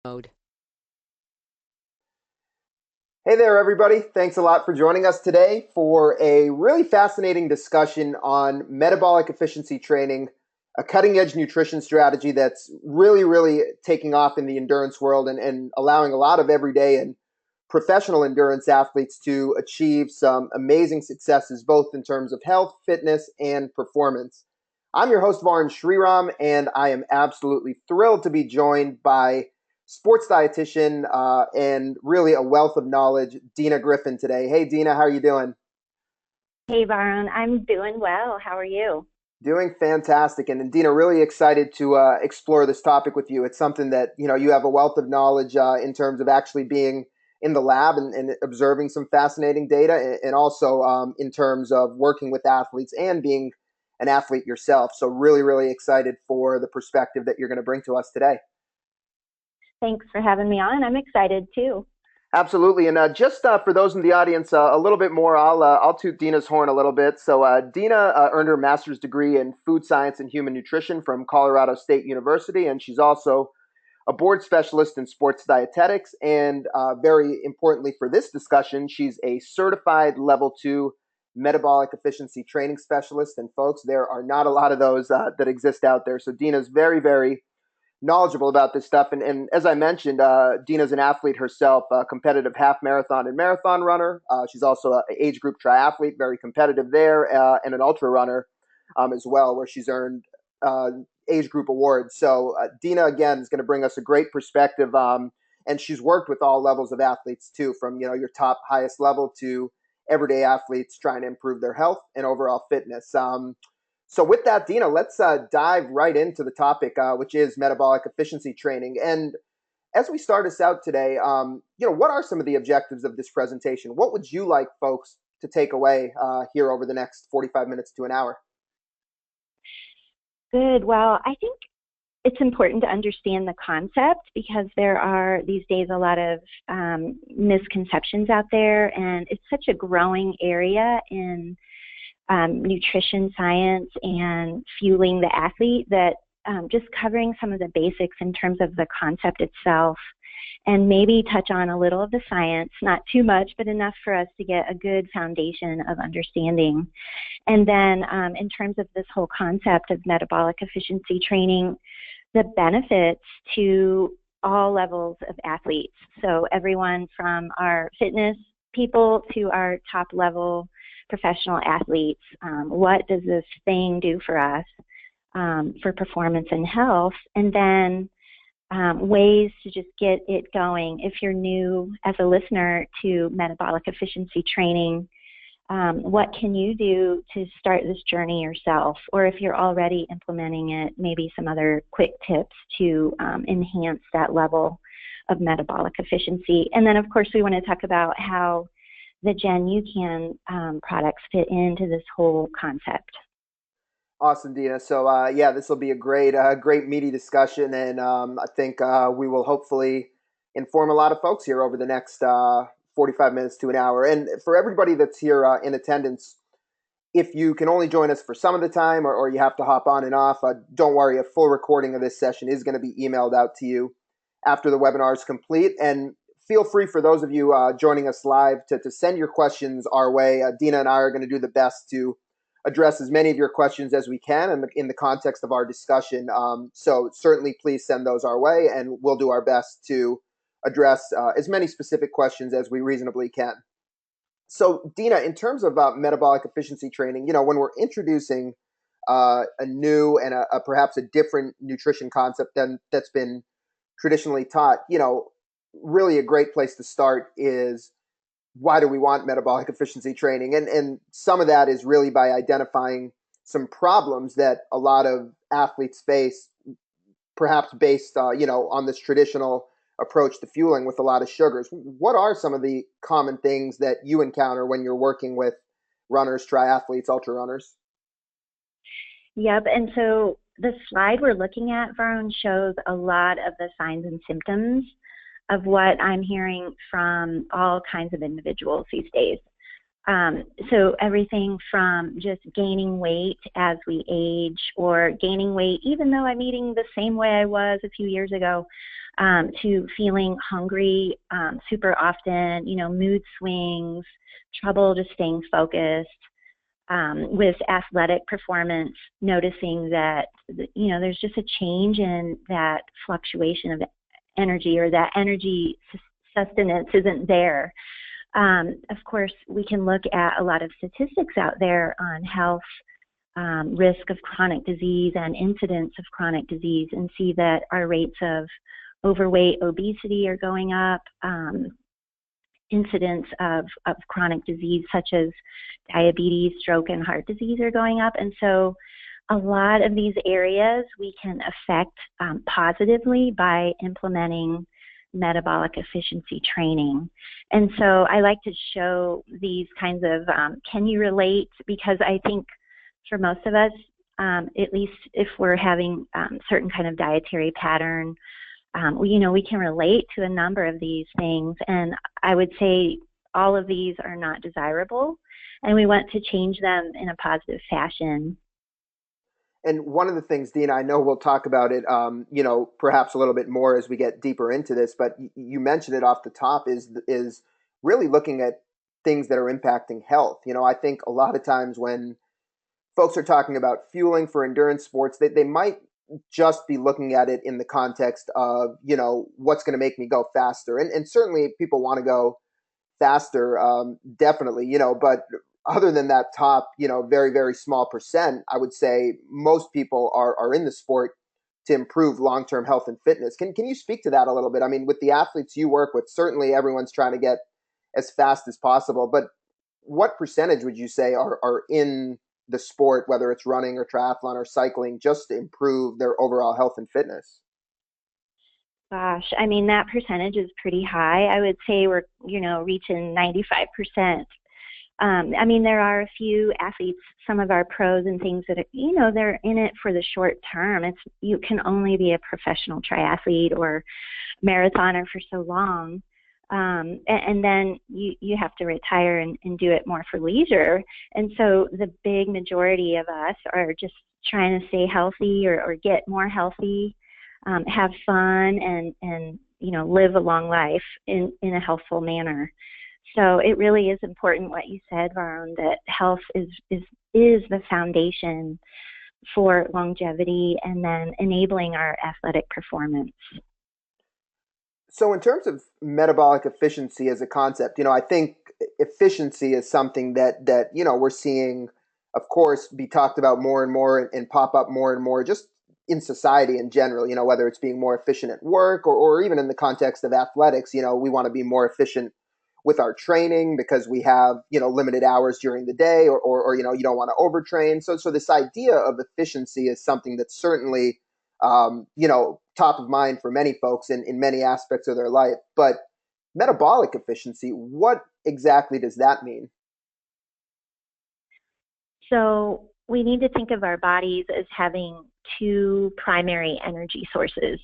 mode. Hey there, everybody. Thanks a lot for joining us today for a really fascinating discussion on metabolic efficiency training, a cutting edge nutrition strategy that's really taking off in the endurance world and allowing a lot of everyday and professional endurance athletes to achieve some amazing successes, both in terms of health, fitness, and performance. I'm your host, Varun Sriram, and I am absolutely thrilled to be joined by sports dietitian and really a wealth of knowledge, Dina Griffin today. Hey, Dina, how are you doing? Hey, Varun, I'm doing well. How are you? Doing fantastic. And Dina, really excited to explore this topic with you. It's something that, you have a wealth of knowledge in terms of actually being in the lab and observing some fascinating data, and also in terms of working with athletes and being an athlete yourself. So really excited for the perspective that you're going to bring to us today. Thanks for having me on. I'm excited too. Absolutely, and just for those in the audience, a little bit more. I'll toot Dina's horn a little bit. So Dina earned her master's degree in food science and human nutrition from Colorado State University, and she's also a board specialist in sports dietetics. And very importantly for this discussion, she's a certified level 2 metabolic efficiency training specialist. And folks, there are not a lot of those that exist out there. So Dina's very knowledgeable about this stuff. And as I mentioned, Dina's an athlete herself, a competitive half marathon and marathon runner. She's also an age group triathlete, very competitive there, and an ultra runner as well, where she's earned age group awards. So Dina, again, is going to bring us a great perspective. And she's worked with all levels of athletes too, from your top highest level to everyday athletes trying to improve their health and overall fitness. So with that, Dina, let's dive right into the topic, which is metabolic efficiency training. And as we start us out today, what are some of the objectives of this presentation? What would you like folks to take away here over the next 45 minutes to an hour? Good. Well, I think it's important to understand the concept because there are these days a lot of misconceptions out there, and it's such a growing area in nutrition science and fueling the athlete that just covering some of the basics in terms of the concept itself and maybe touch on a little of the science, not too much, but enough for us to get a good foundation of understanding. And then in terms of this whole concept of metabolic efficiency training, the benefits to all levels of athletes. So everyone from our fitness people to our top level professional athletes. What does this thing do for us for performance and health? And then ways to just get it going. If you're new as a listener to metabolic efficiency training, what can you do to start this journey yourself? Or if you're already implementing it, maybe some other quick tips to enhance that level of metabolic efficiency. And then, of course, we want to talk about how the Gen UCAN products fit into this whole concept. Awesome, Dina. So this will be a great meaty discussion, and I think we will hopefully inform a lot of folks here over the next 45 minutes to an hour. And for everybody that's here in attendance, if you can only join us for some of the time, or you have to hop on and off, don't worry. A full recording of this session is going to be emailed out to you after the webinar is complete. And feel free, for those of you joining us live, to send your questions our way. Dina and I are going to do the best to address as many of your questions as we can in the context of our discussion. So certainly please send those our way, and we'll do our best to address as many specific questions as we reasonably can. So Dina, in terms of metabolic efficiency training, when we're introducing a new and perhaps a different nutrition concept than that's been traditionally taught, really a great place to start is, why do we want metabolic efficiency training? And some of that is really by identifying some problems that a lot of athletes face, perhaps based on this traditional approach to fueling with a lot of sugars. What are some of the common things that you encounter when you're working with runners, triathletes, ultra runners? Yep, and so the slide we're looking at, Varun, shows a lot of the signs and symptoms of what I'm hearing from all kinds of individuals these days. So everything from just gaining weight as we age, or gaining weight even though I'm eating the same way I was a few years ago, to feeling hungry super often, mood swings, trouble just staying focused. With athletic performance, noticing that, there's just a change in that fluctuation of energy, or that energy sustenance isn't there. Of course, we can look at a lot of statistics out there on health, risk of chronic disease and incidence of chronic disease, and see that our rates of overweight, obesity are going up. Incidence of chronic disease such as diabetes, stroke, and heart disease are going up. And so a lot of these areas we can affect positively by implementing metabolic efficiency training. And so I like to show these kinds of, can you relate? Because I think for most of us, at least if we're having certain kind of dietary pattern, we can relate to a number of these things. And I would say all of these are not desirable, and we want to change them in a positive fashion. And one of the things, Dina, I know we'll talk about it, perhaps a little bit more as we get deeper into this, but you mentioned it off the top, is really looking at things that are impacting health. I think a lot of times when folks are talking about fueling for endurance sports, they might just be looking at it in the context of, what's going to make me go faster. And certainly people want to go faster, definitely, but other than that top, very, very small percent, I would say most people are in the sport to improve long-term health and fitness. Can you speak to that a little bit? I mean, with the athletes you work with, certainly everyone's trying to get as fast as possible, but what percentage would you say are in the sport, whether it's running or triathlon or cycling, just to improve their overall health and fitness? Gosh, I mean, that percentage is pretty high. I would say we're, reaching 95%. I mean, there are a few athletes, some of our pros and things that, they're in it for the short term. You can only be a professional triathlete or marathoner for so long. And then you have to retire and do it more for leisure. And so the big majority of us are just trying to stay healthy or get more healthy, have fun, and live a long life in a healthful manner. So it really is important what you said, Varun, that health is the foundation for longevity and then enabling our athletic performance. So in terms of metabolic efficiency as a concept, I think efficiency is something that we're seeing, of course, be talked about more and more and pop up more and more just in society in general, whether it's being more efficient at work or even in the context of athletics, we want to be more efficient with our training because we have, limited hours during the day or you don't want to overtrain. So this idea of efficiency is something that's certainly, top of mind for many folks in many aspects of their life. But metabolic efficiency, what exactly does that mean? So we need to think of our bodies as having two primary energy sources,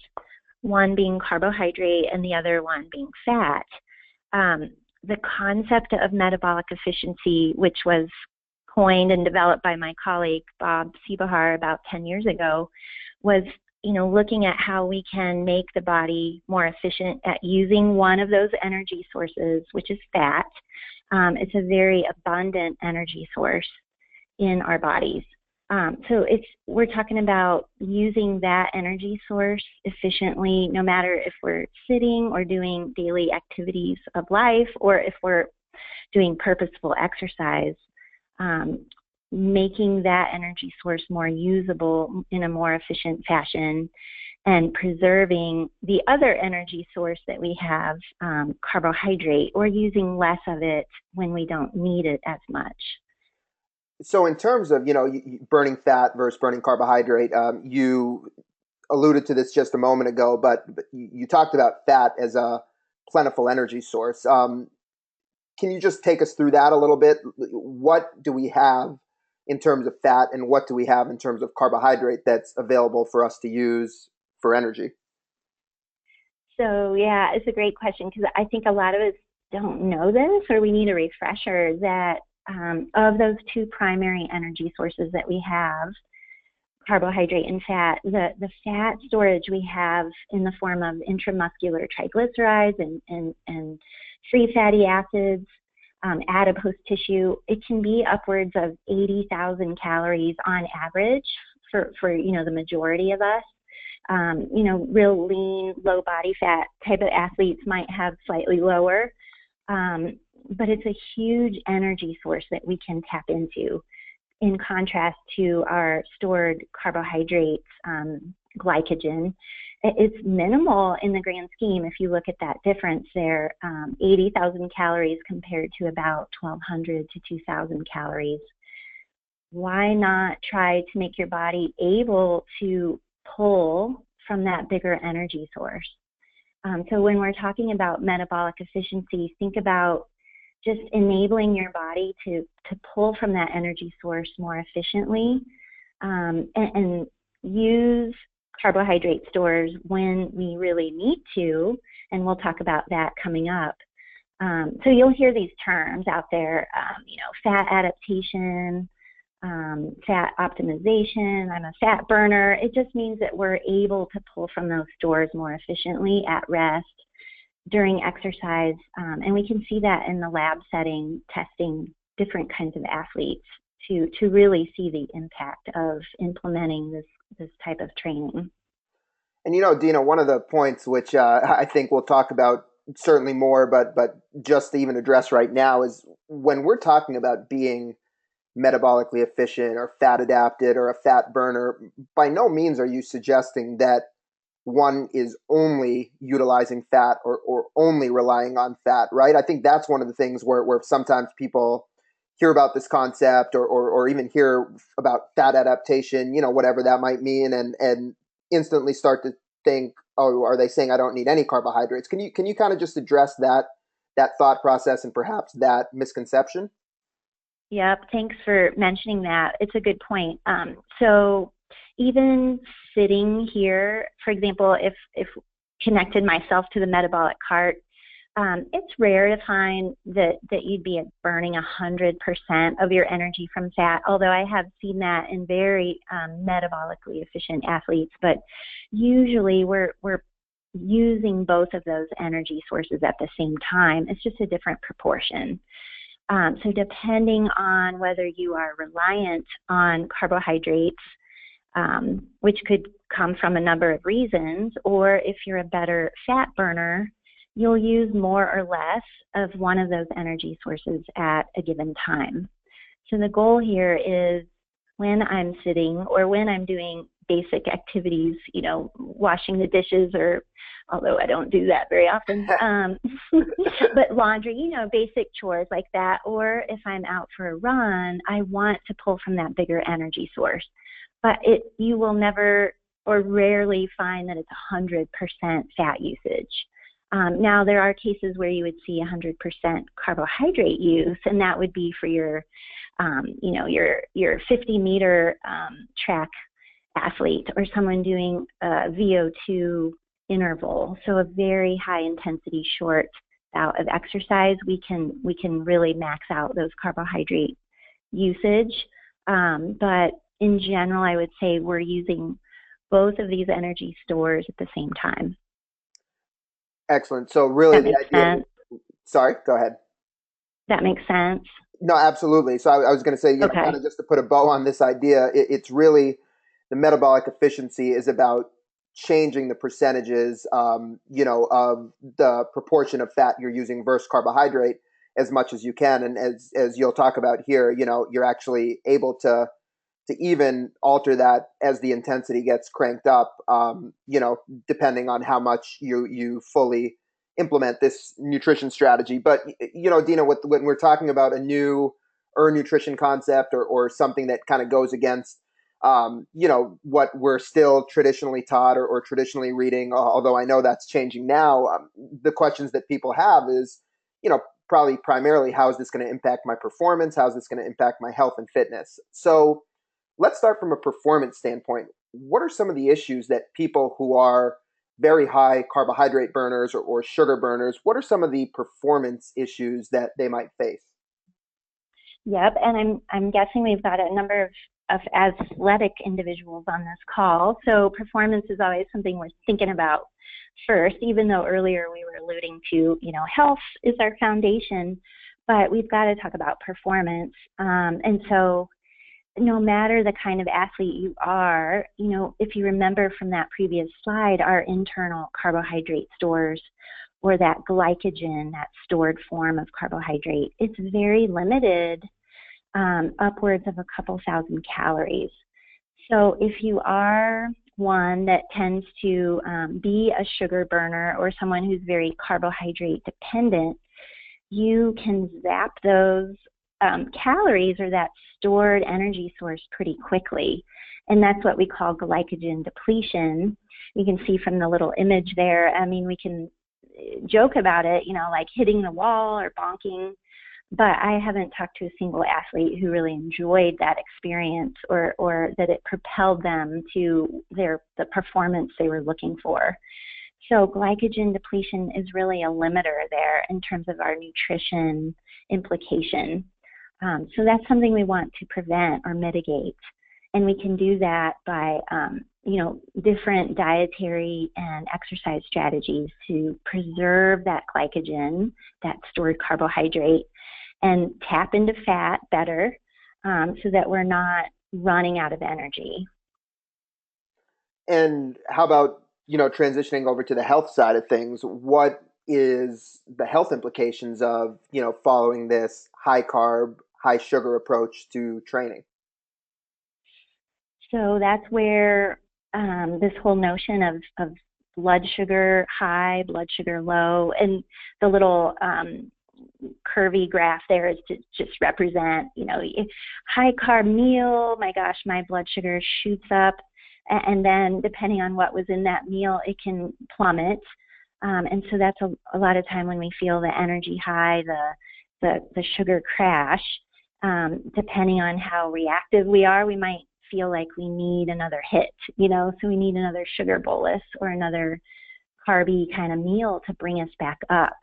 one being carbohydrate and the other one being fat. The concept of metabolic efficiency, which was coined and developed by my colleague Bob Seebahar about 10 years ago, was looking at how we can make the body more efficient at using one of those energy sources, which is fat. It's a very abundant energy source in our bodies. So we're talking about using that energy source efficiently, no matter if we're sitting or doing daily activities of life, or if we're doing purposeful exercise, making that energy source more usable in a more efficient fashion, and preserving the other energy source that we have, carbohydrate, or using less of it when we don't need it as much. So in terms of, burning fat versus burning carbohydrate, you alluded to this just a moment ago, but you talked about fat as a plentiful energy source. Can you just take us through that a little bit? What do we have in terms of fat, and what do we have in terms of carbohydrate that's available for us to use for energy? So yeah, it's a great question, because I think a lot of us don't know this, or we need a refresher that of those two primary energy sources that we have, carbohydrate and fat, the fat storage we have in the form of intramuscular triglycerides and free fatty acids, adipose tissue, it can be upwards of 80,000 calories on average for the majority of us. Real lean, low body fat type of athletes might have slightly lower, but it's a huge energy source that we can tap into, in contrast to our stored carbohydrates, glycogen. It's minimal in the grand scheme if you look at that difference there, 80,000 calories compared to about 1,200 to 2,000 calories. Why not try to make your body able to pull from that bigger energy source? So when we're talking about metabolic efficiency, think about just enabling your body to pull from that energy source more efficiently, and use carbohydrate stores when we really need to, and we'll talk about that coming up. So you'll hear these terms out there, fat adaptation, fat optimization, I'm a fat burner. It just means that we're able to pull from those stores more efficiently at rest, during exercise, and we can see that in the lab setting, testing different kinds of athletes to really see the impact of implementing this type of training. And Dina, one of the points which I think we'll talk about certainly more, but just to even address right now, is when we're talking about being metabolically efficient or fat adapted or a fat burner, by no means are you suggesting that one is only utilizing fat or only relying on fat, right? I think that's one of the things where sometimes people hear about this concept or even hear about fat adaptation, whatever that might mean, and instantly start to think, oh, are they saying I don't need any carbohydrates? Can you kind of just address that thought process and perhaps that misconception? Yep, thanks for mentioning that. It's a good point. So even sitting here, for example, if connected myself to the metabolic cart, it's rare to find that you'd be burning 100% of your energy from fat, although I have seen that in very metabolically efficient athletes. But usually we're using both of those energy sources at the same time. It's just a different proportion. So depending on whether you are reliant on carbohydrates, which could come from a number of reasons, or if you're a better fat burner, you'll use more or less of one of those energy sources at a given time. So the goal here is, when I'm sitting or when I'm doing basic activities, washing the dishes, or although I don't do that very often, but laundry, basic chores like that, or if I'm out for a run, I want to pull from that bigger energy source. But you will never or rarely find that it's 100% fat usage. Now, there are cases where you would see 100% carbohydrate use, and that would be for your 50-meter track athlete, or someone doing a VO2 interval. So a very high intensity short bout of exercise, we can really max out those carbohydrate usage. But in general, I would say we're using both of these energy stores at the same time. Excellent. So really the idea. Sorry, go ahead. That makes sense. No, absolutely. So I was going to say, Okay. kind of just to put a bow on this idea, it's really, the metabolic efficiency is about changing the percentages, of the proportion of fat you're using versus carbohydrate as much as you can. And as you'll talk about here, you're actually able to even alter that as the intensity gets cranked up, depending on how much you fully implement this nutrition strategy. But, Dina, when we're talking about a new nutrition concept or something that kind of goes against, what we're still traditionally taught or traditionally reading, although I know that's changing now, the questions that people have is, probably primarily, how is this going to impact my performance? How is this going to impact my health and fitness? So let's start from a performance standpoint. What are some of the issues that people who are very high carbohydrate burners or sugar burners, what are some of the performance issues that they might face? Yep, and I'm guessing we've got a number of athletic individuals on this call. So performance is always something we're thinking about first, even though earlier we were alluding to, health is our foundation, but we've got to talk about performance. And so no matter the kind of athlete you are, if you remember from that previous slide, our internal carbohydrate stores or that glycogen, that stored form of carbohydrate, it's very limited, upwards of a couple thousand calories. So if you are one that tends to be a sugar burner or someone who's very carbohydrate dependent, you can zap those calories or that stored energy source pretty quickly. And that's what we call glycogen depletion. You can see from the little image there, we can joke about it, like hitting the wall or bonking, but I haven't talked to a single athlete who really enjoyed that experience or that it propelled them to the performance they were looking for. So glycogen depletion is really a limiter there in terms of our nutrition implication. So that's something we want to prevent or mitigate. And we can do that by, different dietary and exercise strategies to preserve that glycogen, that stored carbohydrate, and tap into fat better so that we're not running out of energy. And how about, transitioning over to the health side of things? What is the health implications of, following this high carb, high sugar approach to training? So that's where this whole notion of blood sugar high, blood sugar low, and the little curvy graph there is to just represent, high carb meal, my gosh, my blood sugar shoots up. And then depending on what was in that meal, it can plummet. And so that's a lot of time when we feel the energy high, the sugar crash. Depending on how reactive we are, we might feel like we need another hit, so we need another sugar bolus or another carby kind of meal to bring us back up.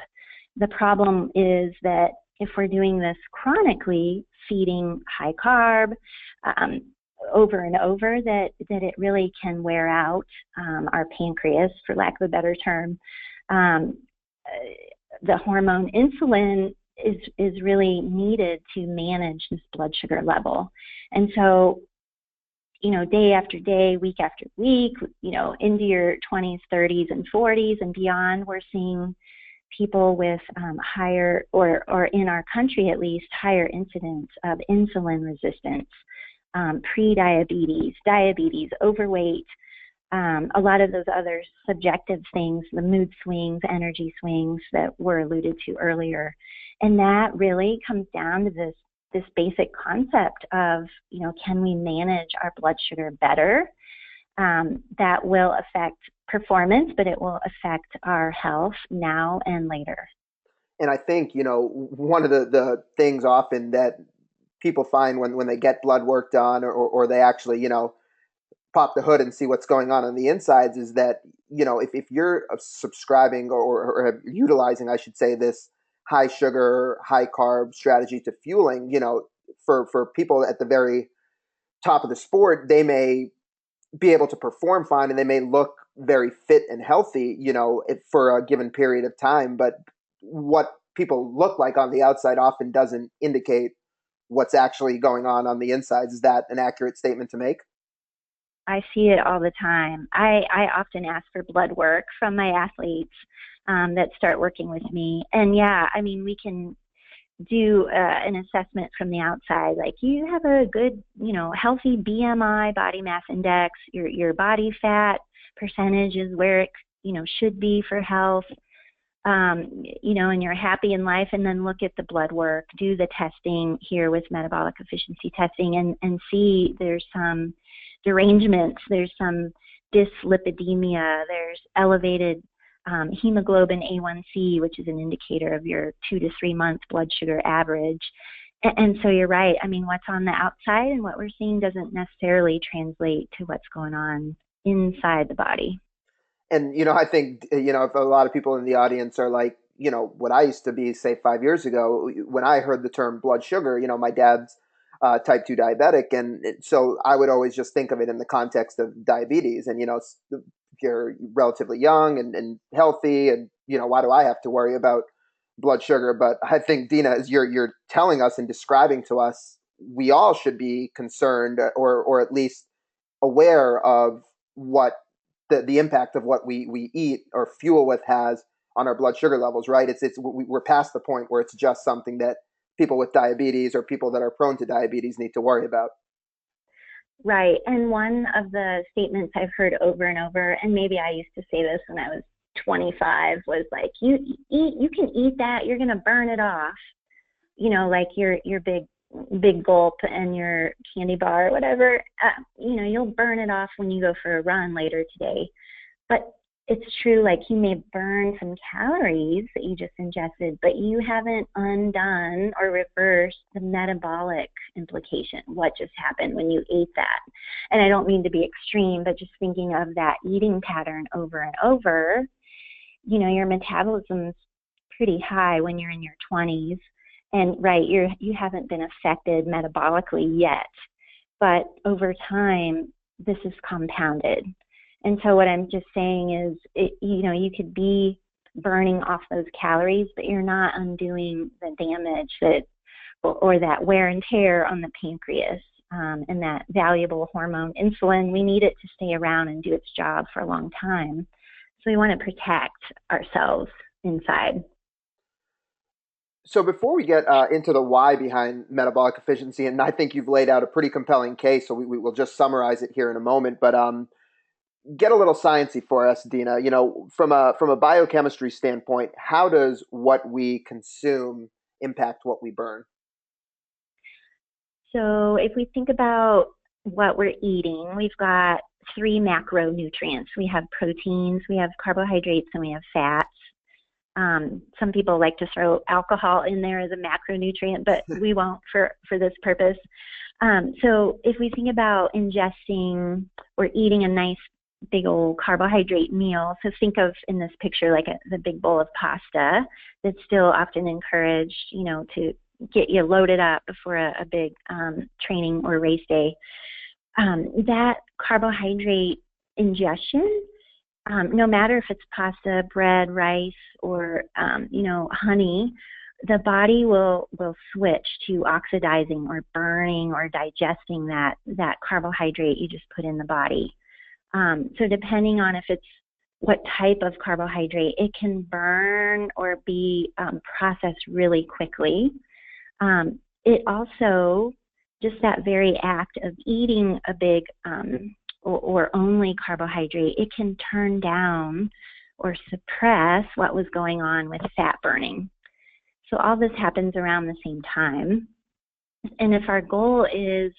The problem is that if we're doing this chronically, feeding high carb over and over, that it really can wear out our pancreas, for lack of a better term. The hormone insulin is really needed to manage this blood sugar level. And so, day after day, week after week, into your 20s, 30s, and 40s and beyond, we're seeing people with higher, or in our country at least, higher incidence of insulin resistance, pre-diabetes, diabetes, overweight, a lot of those other subjective things, the mood swings, energy swings that were alluded to earlier. And that really comes down to this basic concept of, can we manage our blood sugar better? That will affect performance, but it will affect our health now and later. And I think, one of the things often that people find when they get blood work done or they actually, pop the hood and see what's going on the insides is that, if you're subscribing or utilizing, I should say, this high sugar, high carb strategy to fueling, for people at the very top of the sport, they may be able to perform fine and they may look very fit and healthy, for a given period of time. But what people look like on the outside often doesn't indicate what's actually going on the insides. Is that an accurate statement to make? I see it all the time. I often ask for blood work from my athletes that start working with me. And yeah, we can do an assessment from the outside, like you have a good, healthy BMI, body mass index, your body fat percentage is where it, should be for health, and you're happy in life, and then look at the blood work, do the testing here with metabolic efficiency testing and see there's some derangements, there's some dyslipidemia, there's elevated hemoglobin A1C, which is an indicator of your 2 to 3 month blood sugar average. And so you're right. What's on the outside and what we're seeing doesn't necessarily translate to what's going on inside the body. And, I think, if a lot of people in the audience are like, what I used to be, say, 5 years ago. When I heard the term blood sugar, my dad's type 2 diabetic. And so I would always just think of it in the context of diabetes. And, if you're relatively young and healthy, and, why do I have to worry about blood sugar? But I think, Dina, as you're telling us and describing to us, we all should be concerned, or at least aware of what the impact of what we eat or fuel with has on our blood sugar levels, right? We're past the point where it's just something that people with diabetes or people that are prone to diabetes need to worry about. Right. And one of the statements I've heard over and over, and maybe I used to say this when I was 25, was like, you can eat that, you're going to burn it off. Like your big gulp and your candy bar or whatever, you'll burn it off when you go for a run later today. But it's true, like you may burn some calories that you just ingested, but you haven't undone or reversed the metabolic implication, what just happened when you ate that. And I don't mean to be extreme, but just thinking of that eating pattern over and over, your metabolism's pretty high when you're in your 20s. And right, you haven't been affected metabolically yet, but over time, this is compounded. And so what I'm just saying is, you could be burning off those calories, but you're not undoing the damage or that wear and tear on the pancreas and that valuable hormone insulin. We need it to stay around and do its job for a long time. So we want to protect ourselves inside. So before we get into the why behind metabolic efficiency, and I think you've laid out a pretty compelling case, so we will just summarize it here in a moment. But get a little sciencey for us, Dina. From a biochemistry standpoint, how does what we consume impact what we burn? So if we think about what we're eating, we've got three macronutrients. We have proteins, we have carbohydrates, and we have fats. Some people like to throw alcohol in there as a macronutrient, but we won't for this purpose. So if we think about ingesting or eating a nice big old carbohydrate meal, so think of in this picture like the big bowl of pasta that's still often encouraged, to get you loaded up before a big training or race day. That carbohydrate ingestion, no matter if it's pasta, bread, rice, or honey, the body will switch to oxidizing or burning or digesting that carbohydrate you just put in the body. So depending on if it's what type of carbohydrate, it can burn or be processed really quickly. It also, just that very act of eating a big or only carbohydrate, it can turn down or suppress what was going on with fat burning. So all this happens around the same time. And if our goal is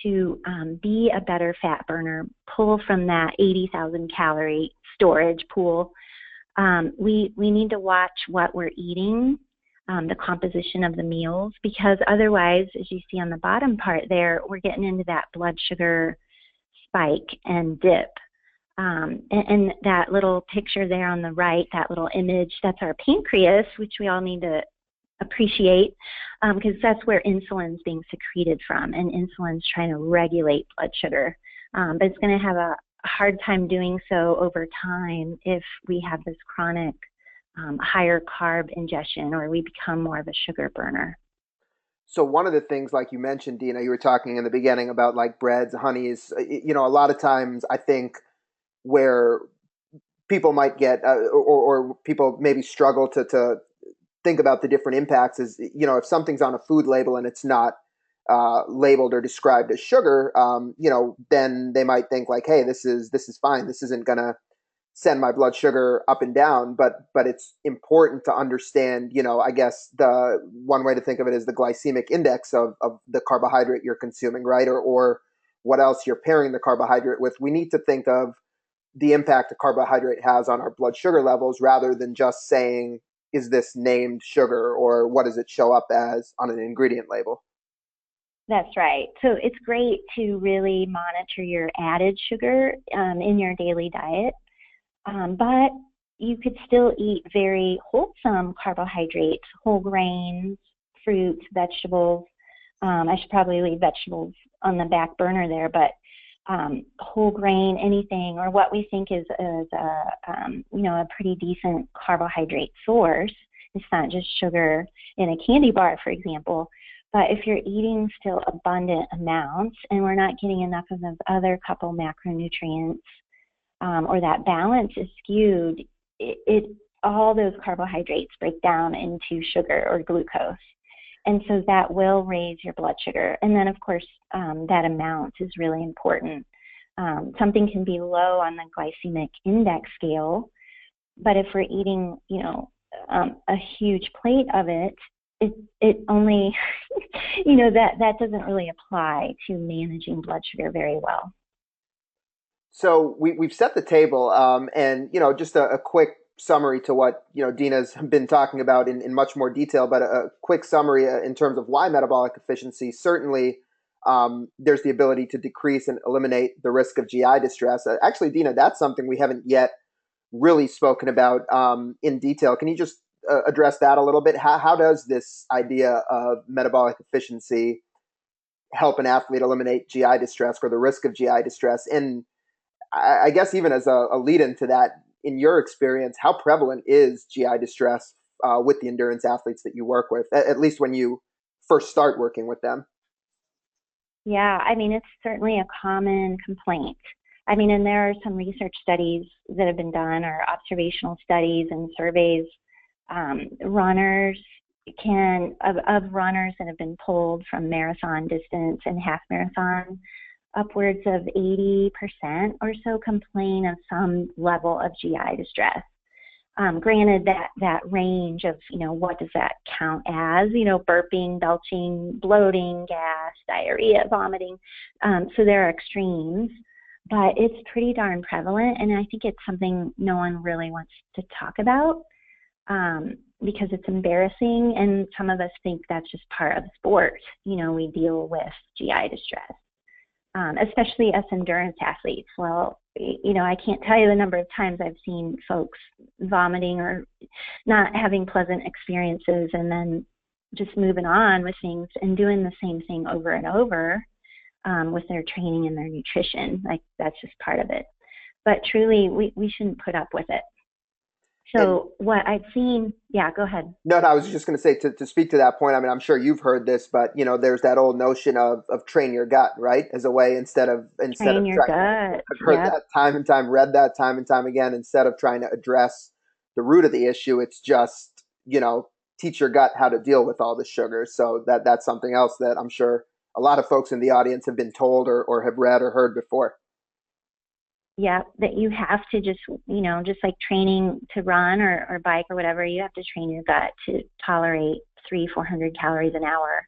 to be a better fat burner, pull from that 80,000 calorie storage pool, we need to watch what we're eating, the composition of the meals, because otherwise, as you see on the bottom part there, we're getting into that blood sugar spike and dip. And that little picture there on the right, that little image, that's our pancreas, which we all need to appreciate, because that's where insulin's being secreted from, and insulin's trying to regulate blood sugar. But it's going to have a hard time doing so over time if we have this chronic higher carb ingestion, or we become more of a sugar burner. So one of the things, like you mentioned, Dina, you were talking in the beginning about like breads, honeys. A lot of times I think where people might get or people maybe struggle to think about the different impacts is, if something's on a food label and it's not labeled or described as sugar, then they might think like, hey, this is fine. This isn't going to send my blood sugar up and down, but it's important to understand, I guess the one way to think of it is the glycemic index of the carbohydrate you're consuming, right? Or what else you're pairing the carbohydrate with. We need to think of the impact a carbohydrate has on our blood sugar levels rather than just saying, is this named sugar or what does it show up as on an ingredient label? That's right. So it's great to really monitor your added sugar in your daily diet. But you could still eat very wholesome carbohydrates, whole grains, fruits, vegetables. I should probably leave vegetables on the back burner there, but whole grain, anything, or what we think is a pretty decent carbohydrate source. It's not just sugar in a candy bar, for example. But if you're eating still abundant amounts and we're not getting enough of those other couple macronutrients, or that balance is skewed, all those carbohydrates break down into sugar or glucose. And so that will raise your blood sugar. And then, of course, that amount is really important. Something can be low on the glycemic index scale, but if we're eating, a huge plate of it, it only, that doesn't really apply to managing blood sugar very well. So we've set the table, and just a quick summary to what Dina's been talking about in much more detail, but a quick summary in terms of why metabolic efficiency. Certainly, there's the ability to decrease and eliminate the risk of GI distress. Actually, Dina, that's something we haven't yet really spoken about in detail. Can you just address that a little bit? How does this idea of metabolic efficiency help an athlete eliminate GI distress or the risk of GI distress? And I guess even as a lead into that, in your experience, how prevalent is GI distress with the endurance athletes that you work with, at least when you first start working with them? Yeah, I mean, it's certainly a common complaint. I mean, and there are some research studies that have been done, or observational studies and surveys. Runners of runners that have been pulled from marathon distance and half marathon, upwards of 80% or so complain of some level of GI distress. Granted, that range of, what does that count as? Burping, belching, bloating, gas, diarrhea, vomiting. So there are extremes, but it's pretty darn prevalent, and I think it's something no one really wants to talk about because it's embarrassing, and some of us think that's just part of the sport. We deal with GI distress. Especially us endurance athletes. Well, I can't tell you the number of times I've seen folks vomiting or not having pleasant experiences and then just moving on with things and doing the same thing over and over with their training and their nutrition. Like, that's just part of it. But truly, we shouldn't put up with it. So what I've seen, yeah, go ahead. No, I was just going to say to speak to that point. I mean, I'm sure you've heard this, but there's that old notion of train your gut, right? As a way instead of Train your trying. gut. I've heard Yep. that time and time, read that time and time again. Instead of trying to address the root of the issue, it's just teach your gut how to deal with all the sugar. So that's something else that I'm sure a lot of folks in the audience have been told or have read or heard before. Yeah, that you have to just like training to run or bike or whatever, you have to train your gut to tolerate 300-400 calories an hour.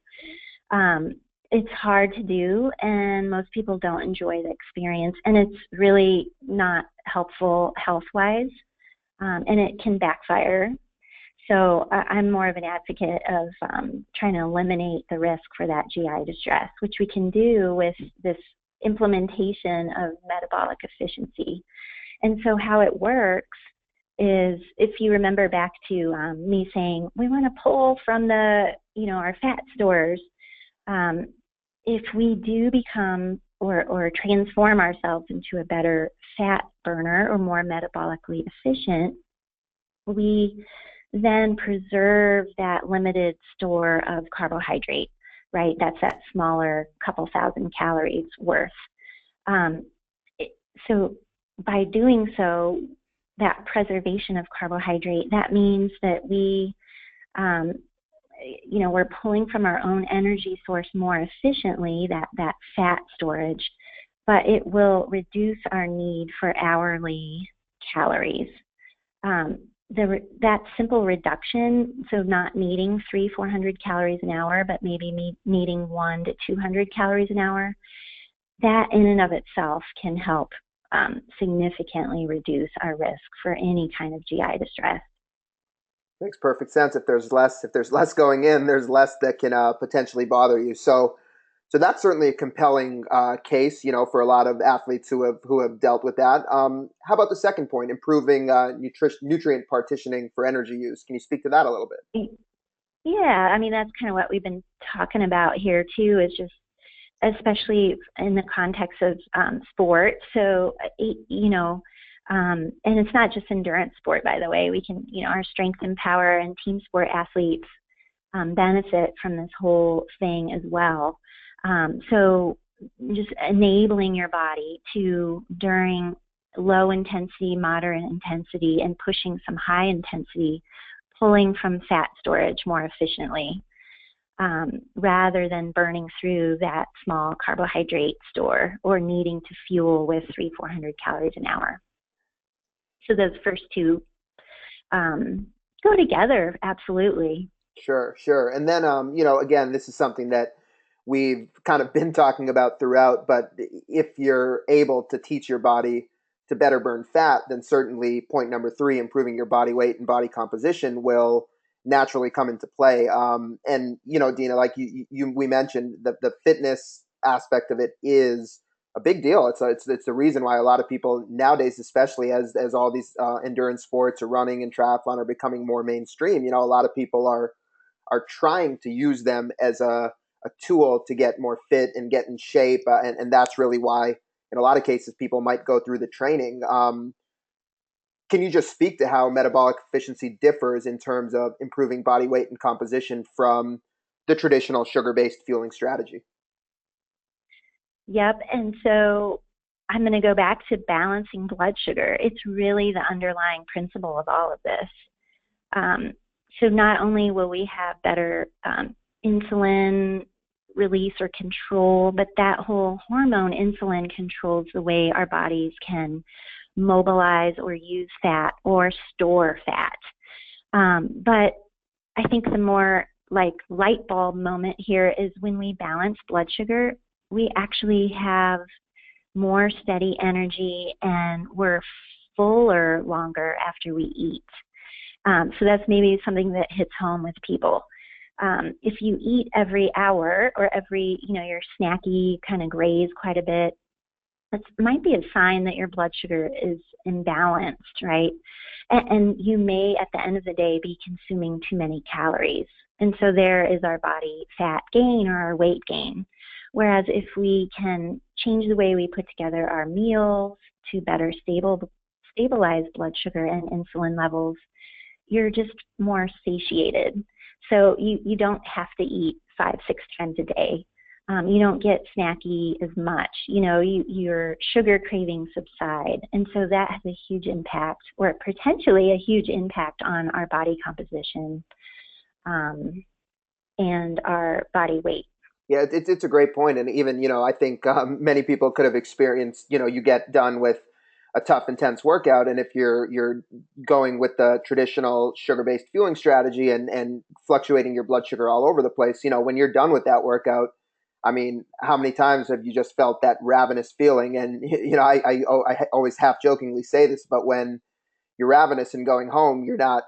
It's hard to do, and most people don't enjoy the experience, and it's really not helpful health-wise, and it can backfire. So I'm more of an advocate of trying to eliminate the risk for that GI distress, which we can do with this implementation of metabolic efficiency. And so how it works is, if you remember back to me saying we want to pull from our fat stores, if we do become or transform ourselves into a better fat burner or more metabolically efficient, we then preserve that limited store of carbohydrate. Right, that's that smaller couple thousand calories worth. So by doing so, that preservation of carbohydrate, that means that we're pulling from our own energy source more efficiently, that fat storage, but it will reduce our need for hourly calories. That simple reduction, so not needing 300-400 calories an hour, but maybe needing 100 to 200 calories an hour, that in and of itself can help significantly reduce our risk for any kind of GI distress. Makes perfect sense. If there's less going in, there's less that can potentially bother you. So So that's certainly a compelling case, for a lot of athletes who have dealt with that. How about the second point, improving nutrient partitioning for energy use? Can you speak to that a little bit? Yeah, I mean, that's kind of what we've been talking about here too, is just especially in the context of sport. So, and it's not just endurance sport, by the way. We can, our strength and power and team sport athletes benefit from this whole thing as well. So just enabling your body to, during low intensity, moderate intensity, and pushing some high intensity, pulling from fat storage more efficiently, rather than burning through that small carbohydrate store or needing to fuel with 300-400 calories an hour. So those first two go together, absolutely. Sure. And then, again, this is something that we've kind of been talking about throughout, but if you're able to teach your body to better burn fat, then certainly point number three, improving your body weight and body composition, will naturally come into play. And Dina, like we mentioned, the fitness aspect of it is a big deal. It's the reason why a lot of people nowadays, especially as all these endurance sports or running and triathlon are becoming more mainstream, a lot of people are trying to use them as a tool to get more fit and get in shape, and that's really why in a lot of cases people might go through the training. Can you just speak to how metabolic efficiency differs in terms of improving body weight and composition from the traditional sugar-based fueling strategy? Yep. And so I'm going to go back to balancing blood sugar. It's really the underlying principle of all of this. So not only will we have better insulin release or control, but that whole hormone insulin controls the way our bodies can mobilize or use fat or store fat. But I think the more like light bulb moment here is when we balance blood sugar, we actually have more steady energy and we're fuller longer after we eat. So that's maybe something that hits home with people. If you eat every hour or every, your snacky kind of graze quite a bit, that might be a sign that your blood sugar is imbalanced, right? And you may, at the end of the day, be consuming too many calories. And so there is our body fat gain or our weight gain. Whereas if we can change the way we put together our meals to better stabilize blood sugar and insulin levels, you're just more satiated. So you don't have to eat 5-6 times a day. You don't get snacky as much. Your sugar cravings subside. And so that has a huge impact, or potentially a huge impact on our body composition and our body weight. Yeah, it's a great point. And even, I think many people could have experienced, you get done with a tough, intense workout. And if you're going with the traditional sugar-based fueling strategy and fluctuating your blood sugar all over the place, when you're done with that workout, I mean, how many times have you just felt that ravenous feeling? And, I always half jokingly say this, but when you're ravenous and going home, you're not,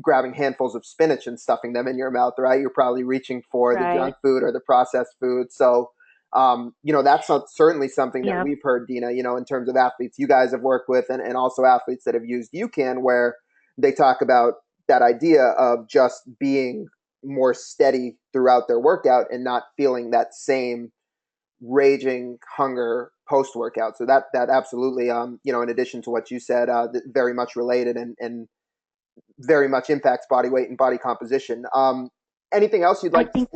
grabbing handfuls of spinach and stuffing them in your mouth, right? You're probably reaching for the junk food or the processed food. So, that's not certainly something that we've heard, Dina, in terms of athletes you guys have worked with and also athletes that have used UCAN, where they talk about that idea of just being more steady throughout their workout and not feeling that same raging hunger post workout. So that absolutely, in addition to what you said, very much related and very much impacts body weight and body composition. Anything else you'd like to?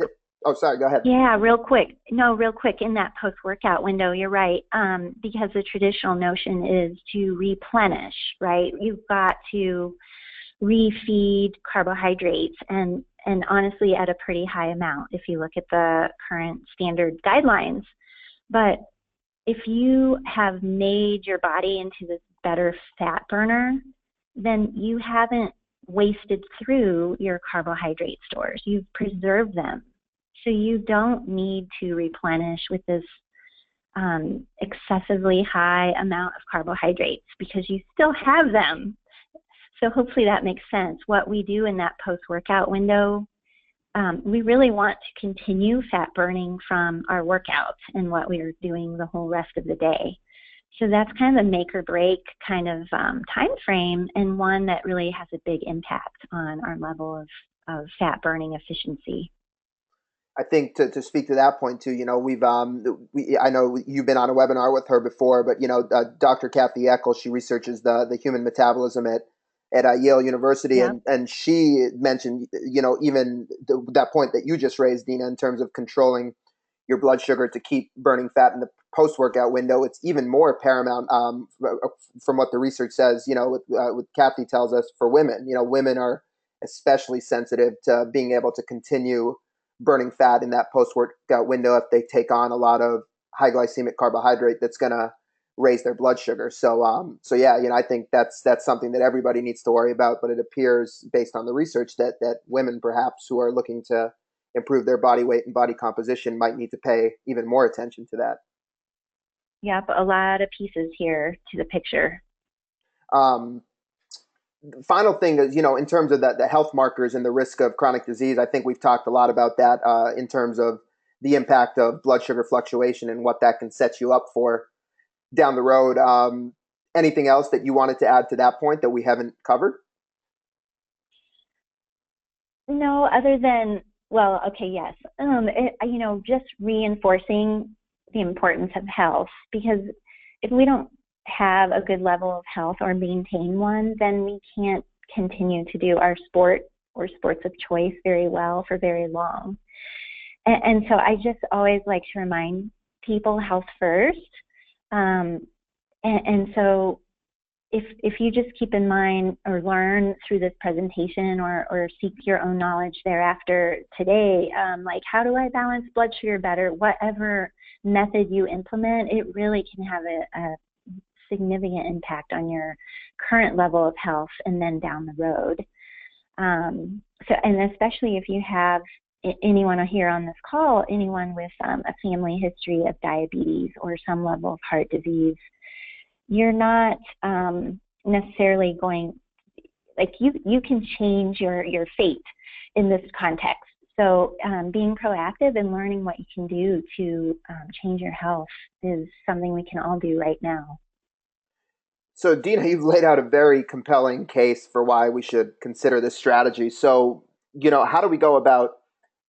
Oh, sorry, go ahead. Yeah, real quick. In that post-workout window, you're right. Because the traditional notion is to replenish, right? You've got to refeed carbohydrates and honestly at a pretty high amount if you look at the current standard guidelines. But if you have made your body into this better fat burner, then you haven't wasted through your carbohydrate stores. You've preserved them. So you don't need to replenish with this excessively high amount of carbohydrates because you still have them. So hopefully that makes sense. What we do in that post-workout window, we really want to continue fat burning from our workouts and what we are doing the whole rest of the day. So that's kind of a make or break kind of time frame, and one that really has a big impact on our level of fat burning efficiency. I think to speak to that point too, I know you've been on a webinar with her before, but Dr. Kathy Eckel, she researches the human metabolism at Yale University, Yep. and she mentioned, even that point that you just raised, Dina, in terms of controlling your blood sugar to keep burning fat in the post-workout window. It's even more paramount from what the research says, what Kathy tells us for women. Women are especially sensitive to being able to continue burning fat in that post-workout window if they take on a lot of high glycemic carbohydrate that's going to raise their blood sugar. So yeah, I think that's something that everybody needs to worry about. But it appears, based on the research, that women perhaps who are looking to improve their body weight and body composition might need to pay even more attention to that. Yep, a lot of pieces here to the picture. Final thing is, in terms of the health markers and the risk of chronic disease, I think we've talked a lot about that in terms of the impact of blood sugar fluctuation and what that can set you up for down the road. Anything else that you wanted to add to that point that we haven't covered? No, other than, well, okay, yes. Just reinforcing the importance of health, because if we don't have a good level of health or maintain one, then we can't continue to do our sport or sports of choice very well for very long. And so I just always like to remind people health first. And so if you just keep in mind or learn through this presentation or seek your own knowledge thereafter today, like, how do I balance blood sugar better? Whatever method you implement, it really can have a significant impact on your current level of health and then down the road. And especially if you have anyone here on this call, anyone with a family history of diabetes or some level of heart disease, you're not necessarily going, like, you can change your fate in this context. So being proactive and learning what you can do to change your health is something we can all do right now. So, Dina, you've laid out a very compelling case for why we should consider this strategy. So, how do we go about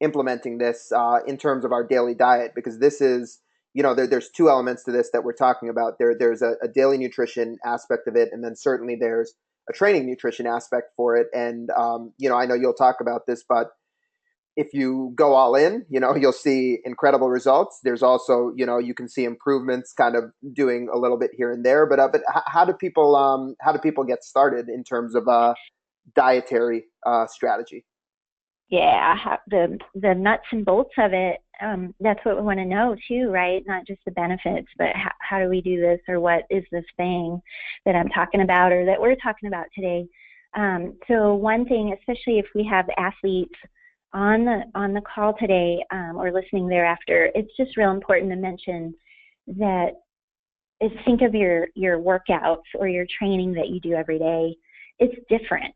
implementing this in terms of our daily diet? Because this is, there's two elements to this that we're talking about. There's a daily nutrition aspect of it, and then certainly there's a training nutrition aspect for it. And, I know you'll talk about this, but if you go all in, you'll see incredible results. There's also, you can see improvements kind of doing a little bit here and there. But how do people get started in terms of dietary strategy? Yeah, the nuts and bolts of it. That's what we want to know too, right? Not just the benefits, but how do we do this, or what is this thing that I'm talking about or that we're talking about today? So one thing, especially if we have athletes on the call today or listening thereafter, it's just real important to mention that think of your workouts or your training that you do every day. It's different,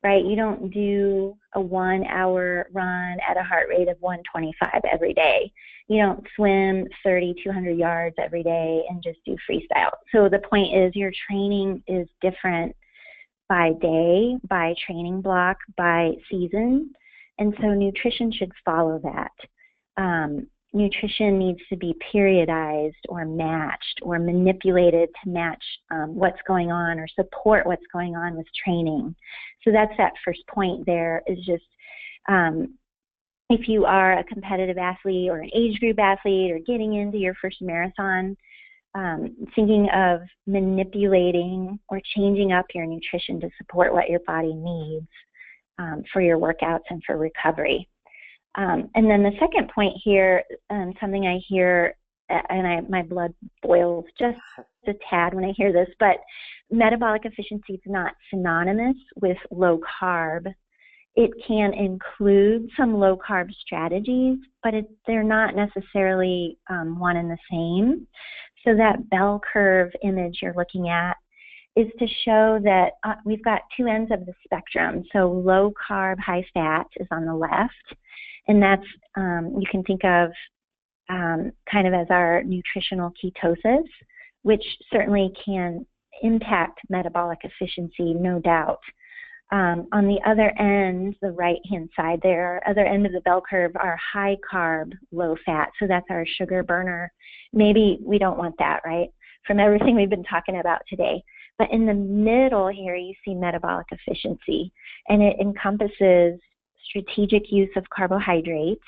right? You don't do a 1 hour run at a heart rate of 125 every day. You don't swim 200 yards every day and just do freestyle. So the point is, your training is different by day, by training block, by season. And so nutrition should follow that. Nutrition needs to be periodized or matched or manipulated to match what's going on or support what's going on with training. So that's that first point there, is just if you are a competitive athlete or an age group athlete or getting into your first marathon, thinking of manipulating or changing up your nutrition to support what your body needs for your workouts and for recovery. And then the second point here, something I hear, and my blood boils just a tad when I hear this, but metabolic efficiency is not synonymous with low carb. It can include some low carb strategies, but they're not necessarily one and the same. So that bell curve image you're looking at is to show that we've got two ends of the spectrum. So low carb, high fat is on the left, and that's, you can think of kind of as our nutritional ketosis, which certainly can impact metabolic efficiency, no doubt. On the other end, the right-hand side there, other end of the bell curve, are high carb, low fat. So that's our sugar burner. Maybe we don't want that, right? From everything we've been talking about today. But in the middle here, you see metabolic efficiency, and it encompasses strategic use of carbohydrates,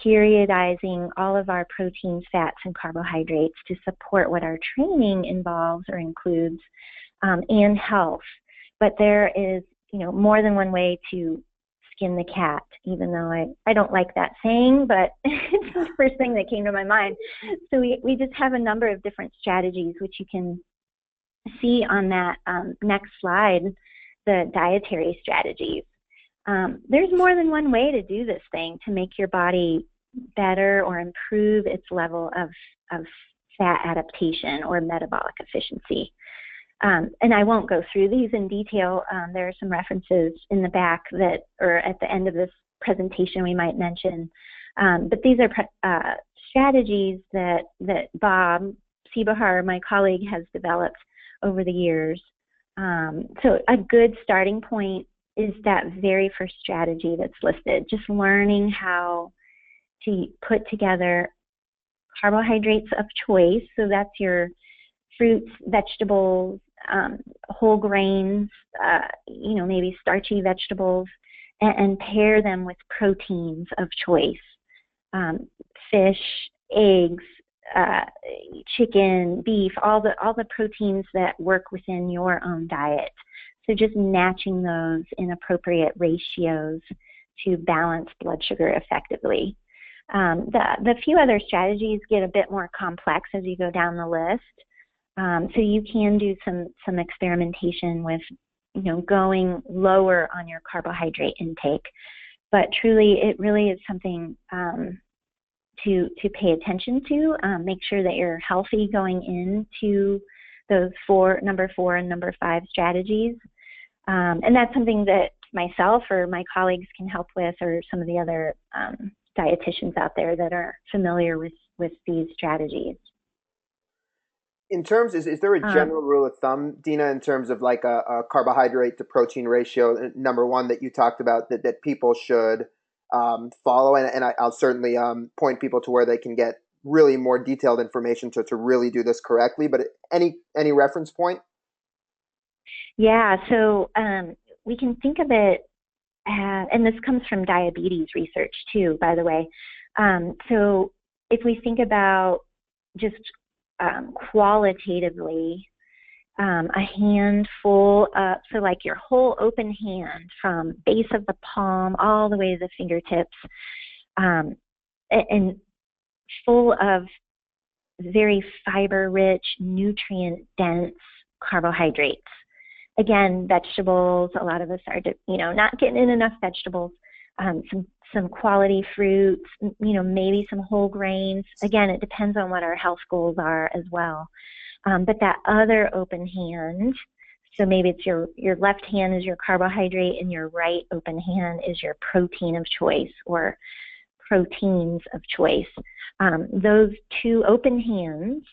periodizing all of our proteins, fats, and carbohydrates to support what our training involves or includes, and health. But there is, more than one way to skin the cat, even though I don't like that saying, but it's the first thing that came to my mind. So we just have a number of different strategies, which you can see on that next slide, the dietary strategies. There's more than one way to do this thing to make your body better or improve its level of fat adaptation or metabolic efficiency. And I won't go through these in detail. There are some references in the back or at the end of this presentation we might mention. But these are strategies that Bob Seebahar, my colleague, has developed over the years. So a good starting point is that very first strategy that's listed, just learning how to put together carbohydrates of choice. So that's your fruits, vegetables, whole grains, maybe starchy vegetables, and pair them with proteins of choice, fish, eggs, chicken, beef, all the proteins that work within your own diet. So just matching those in appropriate ratios to balance blood sugar effectively. The few other strategies get a bit more complex as you go down the list. So you can do some experimentation with, going lower on your carbohydrate intake. But truly, it really is something to pay attention to. Make sure that you're healthy going into those number 4 and number 5 strategies. And that's something that myself or my colleagues can help with, or some of the other dietitians out there that are familiar with these strategies. In terms, is there a general rule of thumb, Dina, in terms of like a carbohydrate to protein ratio, number one, that you talked about that people should follow? And I'll certainly point people to where they can get really more detailed information to really do this correctly. But any reference point? Yeah, so we can think of it, and this comes from diabetes research too, by the way. So if we think about just qualitatively, a handful of, so like your whole open hand from base of the palm all the way to the fingertips, and full of very fiber-rich, nutrient-dense carbohydrates. Again, vegetables, a lot of us are, not getting in enough vegetables, some quality fruits, maybe some whole grains. Again, it depends on what our health goals are as well. But that other open hand, so maybe it's your left hand is your carbohydrate and your right open hand is your protein of choice or proteins of choice. Those two open hands,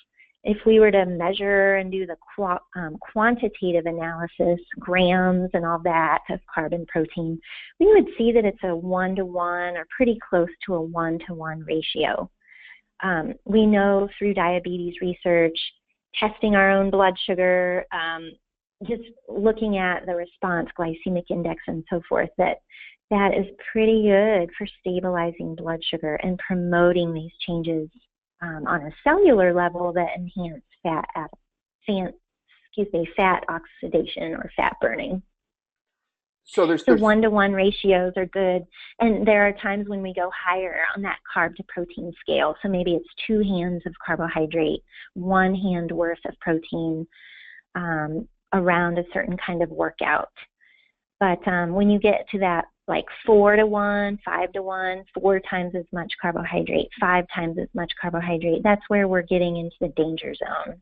if we were to measure and do the quantitative analysis, grams and all that of carb and protein, we would see that it's a 1-to-1 or pretty close to a 1-to-1 ratio. We know through diabetes research, testing our own blood sugar, just looking at the response, glycemic index and so forth, that is pretty good for stabilizing blood sugar and promoting these changes on a cellular level that enhance fat oxidation or fat burning. So 1-to-1 ratios are good, and there are times when we go higher on that carb to protein scale. So maybe it's 2 hands of carbohydrate, 1 hand worth of protein around a certain kind of workout. But when you get to that like 4-to-1, 5-to-1, 4 times as much carbohydrate, 5 times as much carbohydrate, that's where we're getting into the danger zone.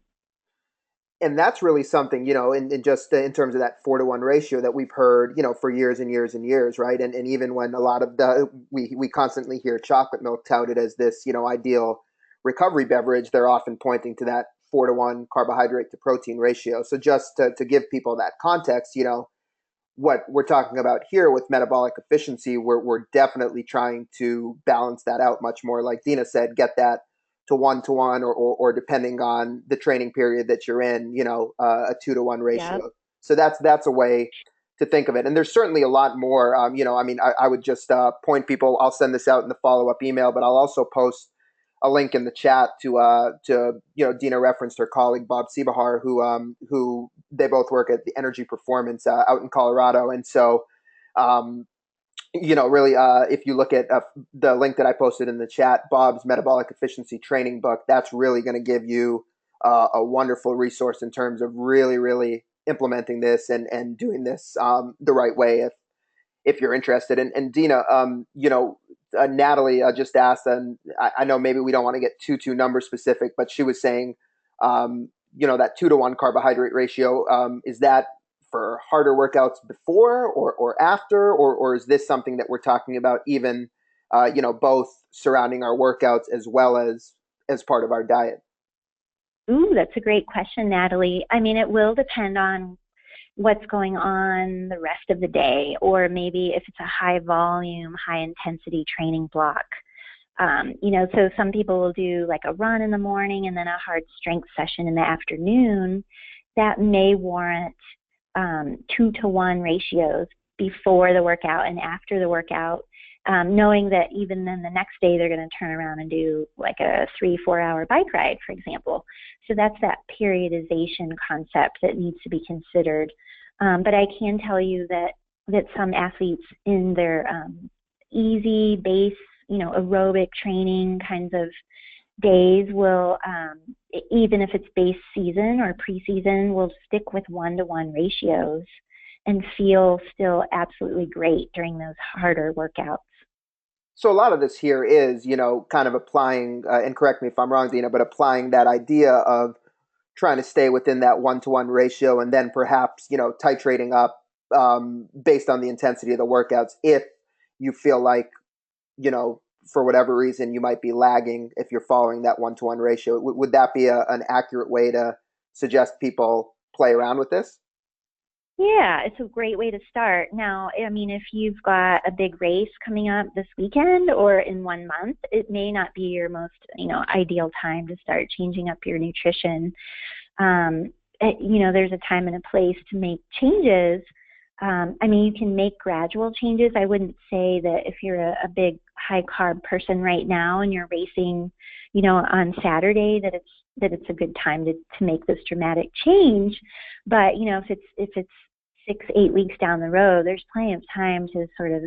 and that's really something, in just in terms of that 4-to-1 ratio that we've heard, for years and years and years, right? And even when a lot of we constantly hear chocolate milk touted as this, ideal recovery beverage, they're often pointing to that 4-to-1 carbohydrate to protein ratio. So just to give people that context, what we're talking about here with metabolic efficiency, we're definitely trying to balance that out much more. Like Dina said, get that to one, or depending on the training period that you're in, a 2-to-1 Yep. ratio. So that's a way to think of it. And there's certainly a lot more. I mean, I would just point people. I'll send this out in the follow up email, but I'll also post a link in the chat to Dina referenced her colleague Bob Siebehar, who they both work at the Energy Performance out in Colorado, and so um, really, if you look at the link that I posted in the chat, Bob's Metabolic Efficiency Training book, that's really going to give you a wonderful resource in terms of really, really implementing this and doing this the right way if you're interested. And Dina, Natalie just asked, and I know maybe we don't want to get too number specific, but she was saying, that 2-to-1 carbohydrate ratio, is that for harder workouts before or after, or is this something that we're talking about even, both surrounding our workouts as well as part of our diet? Ooh, that's a great question, Natalie. I mean, it will depend on what's going on the rest of the day, or maybe if it's a high volume, high intensity training block. So some people will do like a run in the morning and then a hard strength session in the afternoon. That may warrant 2-to-1 ratios before the workout and after the workout, knowing that even then the next day they're going to turn around and do like a 3-4 hour bike ride, for example. So that's that periodization concept that needs to be considered. But I can tell you that some athletes in their easy base, aerobic training kinds of days will, even if it's base season or preseason, will stick with 1-to-1 ratios and feel still absolutely great during those harder workouts. So a lot of this here is, kind of applying, and correct me if I'm wrong, Dina, but applying that idea of trying to stay within that 1-to-1 ratio, and then perhaps, titrating up based on the intensity of the workouts if you feel like, for whatever reason you might be lagging if you're following that 1-to-1 ratio. Would that be an accurate way to suggest people play around with this? Yeah, it's a great way to start. Now, I mean, if you've got a big race coming up this weekend or in 1 month, it may not be your most, ideal time to start changing up your nutrition. There's a time and a place to make changes. I mean, you can make gradual changes. I wouldn't say that if you're a big high carb person right now and you're racing, on Saturday, that it's a good time to make this dramatic change. But, if it's 6-8 weeks down the road, there's plenty of time to sort of,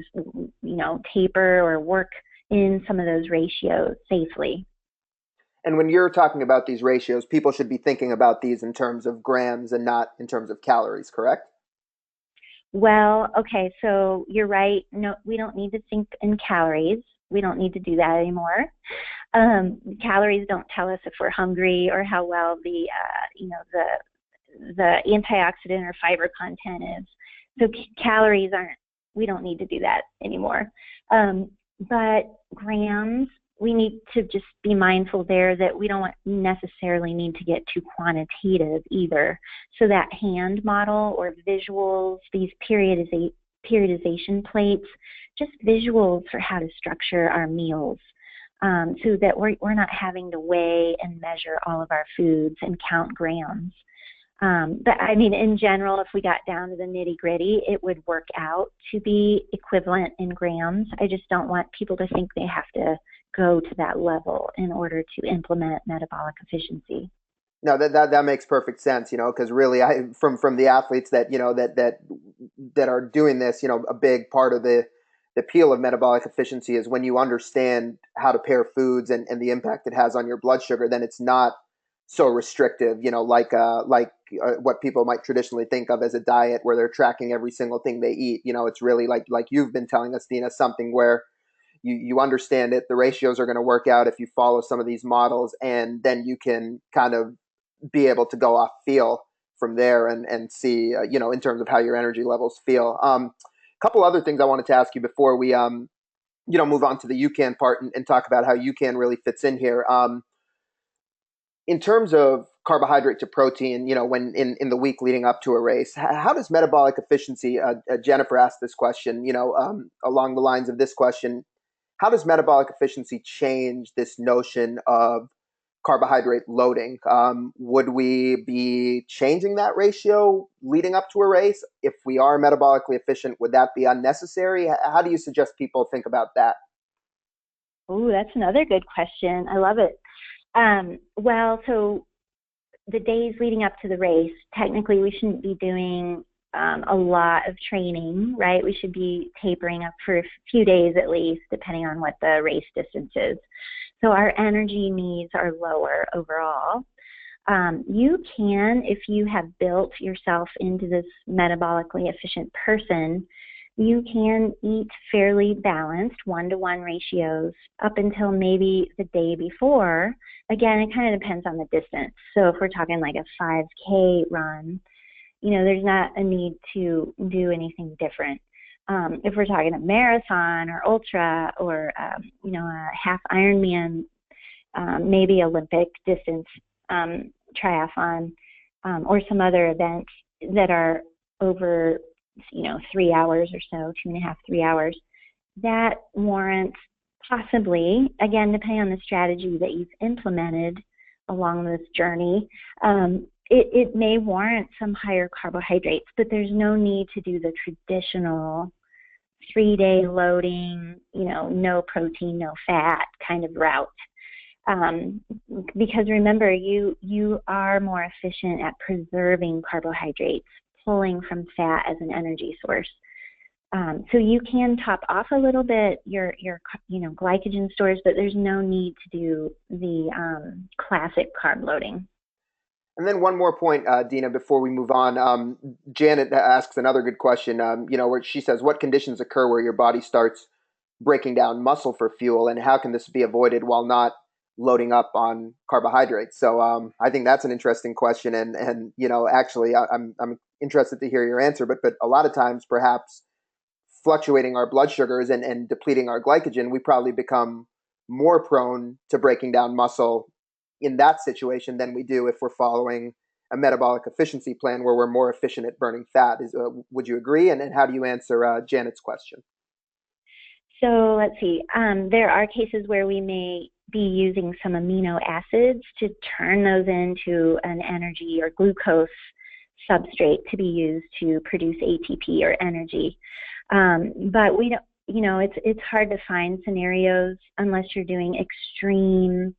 taper or work in some of those ratios safely. And when you're talking about these ratios, people should be thinking about these in terms of grams and not in terms of calories, correct? Well, okay, so you're right. No, we don't need to think in calories. We don't need to do that anymore. Calories don't tell us if we're hungry or how well the antioxidant or fiber content is. So calories aren't. We don't need to do that anymore. But grams, we need to just be mindful there that we don't necessarily need to get too quantitative either. So that hand model or visuals, these periodization plates, just visuals for how to structure our meals, so that we're not having to weigh and measure all of our foods and count grams. But I mean, in general, if we got down to the nitty gritty, it would work out to be equivalent in grams. I just don't want people to think they have to go to that level in order to implement metabolic efficiency. No, that makes perfect sense, because really, from the athletes that that are doing this, a big part of the appeal of metabolic efficiency is when you understand how to pair foods and the impact it has on your blood sugar, then it's not so restrictive, like what people might traditionally think of as a diet where they're tracking every single thing they eat. It's really like you've been telling us, Dina, something where you understand it. The ratios are going to work out if you follow some of these models, and then you can kind of be able to go off feel from there and see, in terms of how your energy levels feel. A couple other things I wanted to ask you before we, move on to the UCAN part and talk about how UCAN really fits in here. In terms of carbohydrate to protein, when in the week leading up to a race, how does metabolic efficiency, Jennifer asked this question, along the lines of this question, how does metabolic efficiency change this notion of carbohydrate loading? Would we be changing that ratio leading up to a race? If we are metabolically efficient, would that be unnecessary? How do you suggest people think about that? Oh, that's another good question. I love it. Well, so the days leading up to the race, technically we shouldn't be doing a lot of training, right? We should be tapering up for a few days at least, depending on what the race distance is. So our energy needs are lower overall. You can, if you have built yourself into this metabolically efficient person, you can eat fairly balanced 1-to-1 ratios up until maybe the day before. Again, it kind of depends on the distance. So if we're talking like a 5K run, there's not a need to do anything different. If we're talking a marathon or ultra or, a half Ironman, maybe Olympic distance triathlon, or some other events that are over 3 hours or so, 2.5, 3 hours, that warrants possibly, again, depending on the strategy that you've implemented along this journey, it may warrant some higher carbohydrates, but there's no need to do the traditional 3-day loading, no protein, no fat kind of route. Because remember, you are more efficient at preserving carbohydrates, pulling from fat as an energy source. So you can top off a little bit your glycogen stores, but there's no need to do the classic carb loading. And then one more point, Dina, before we move on. Janet asks another good question, where she says, what conditions occur where your body starts breaking down muscle for fuel, and how can this be avoided while not loading up on carbohydrates? So I think that's an interesting question. And actually, I'm interested to hear your answer. But a lot of times, perhaps fluctuating our blood sugars and depleting our glycogen, we probably become more prone to breaking down muscle in that situation than we do if we're following a metabolic efficiency plan where we're more efficient at burning fat. Would you agree? And how do you answer Janet's question? So let's see. There are cases where we may be using some amino acids to turn those into an energy or glucose substrate to be used to produce ATP or energy. But we don't, it's hard to find scenarios unless you're doing extreme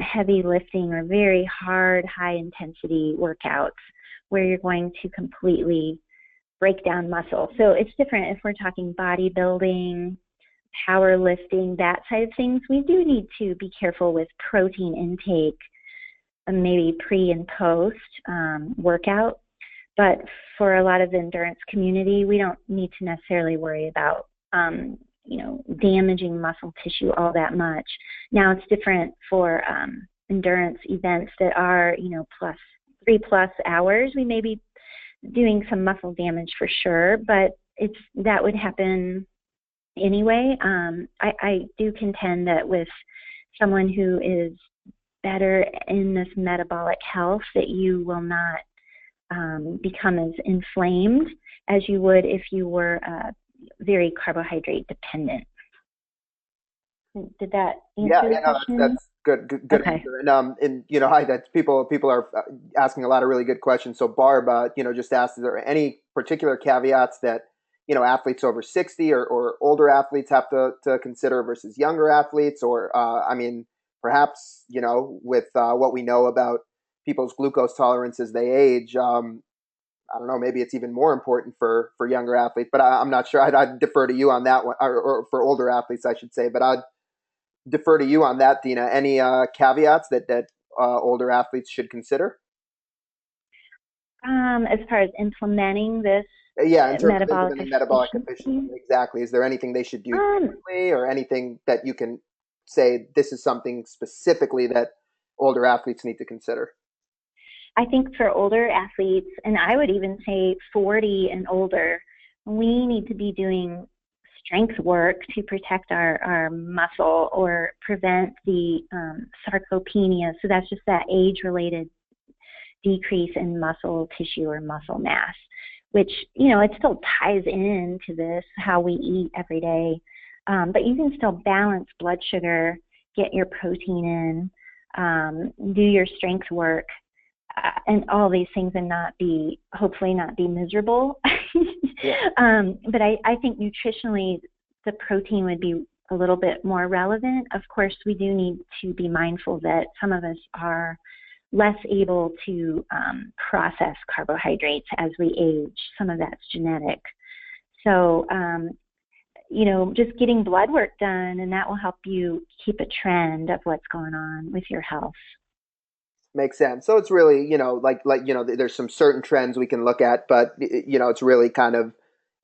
heavy lifting or very hard, high intensity workouts where you're going to completely break down muscle. So it's different if we're talking bodybuilding, powerlifting, that side of things. We do need to be careful with protein intake, maybe pre and post workout. But for a lot of the endurance community, we don't need to necessarily worry about damaging muscle tissue all that much. Now it's different for endurance events that are, 3+ hours. We may be doing some muscle damage for sure, but that would happen anyway. I do contend that with someone who is better in this metabolic health, that you will not become as inflamed as you would if you were very carbohydrate dependent. Did that answer the question? That's good Okay. answer. And that's people are asking a lot of really good questions. So Barb, just asked, is there any particular caveats that athletes over 60 or older athletes have to consider versus younger athletes? Or perhaps with what we know about people's glucose tolerance as they age, I don't know, maybe it's even more important for younger athletes, but I'm not sure. I'd defer to you on that one, or for older athletes, I should say. But I'd defer to you on that, Dina. Any caveats that older athletes should consider? As far as implementing this Yeah, in terms of metabolic implementing metabolic efficiency, efficiency, exactly. Is there anything they should do differently, or anything that you can say this is something specifically that older athletes need to consider? I think for older athletes, and I would even say 40 and older, we need to be doing strength work to protect our muscle or prevent the sarcopenia. So that's just that age-related decrease in muscle tissue or muscle mass, which, it still ties into this, how we eat every day. But you can still balance blood sugar, get your protein in, do your strength work, and all these things, and hopefully not be miserable. Yeah. But I think nutritionally, the protein would be a little bit more relevant. Of course, we do need to be mindful that some of us are less able to process carbohydrates as we age. Some of that's genetic. So, just getting blood work done, and that will help you keep a trend of what's going on with your health. Makes sense. So it's really, there's some certain trends we can look at, but it's really kind of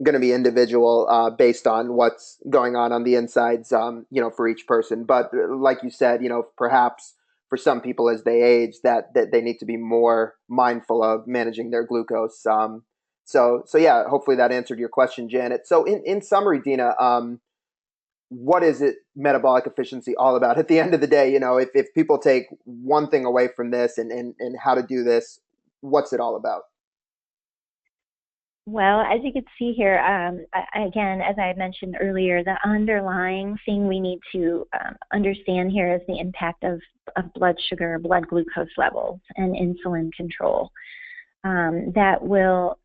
going to be individual based on what's going on the insides, for each person. But like you said, perhaps for some people as they age, that they need to be more mindful of managing their glucose. So yeah, hopefully that answered your question, Janet. So in summary, Dina, what is it metabolic efficiency all about? At the end of the day, if people take one thing away from this and how to do this, what's it all about? Well, as you can see here, again, as I mentioned earlier, the underlying thing we need to understand here is the impact of blood sugar, blood glucose levels, and insulin control. That will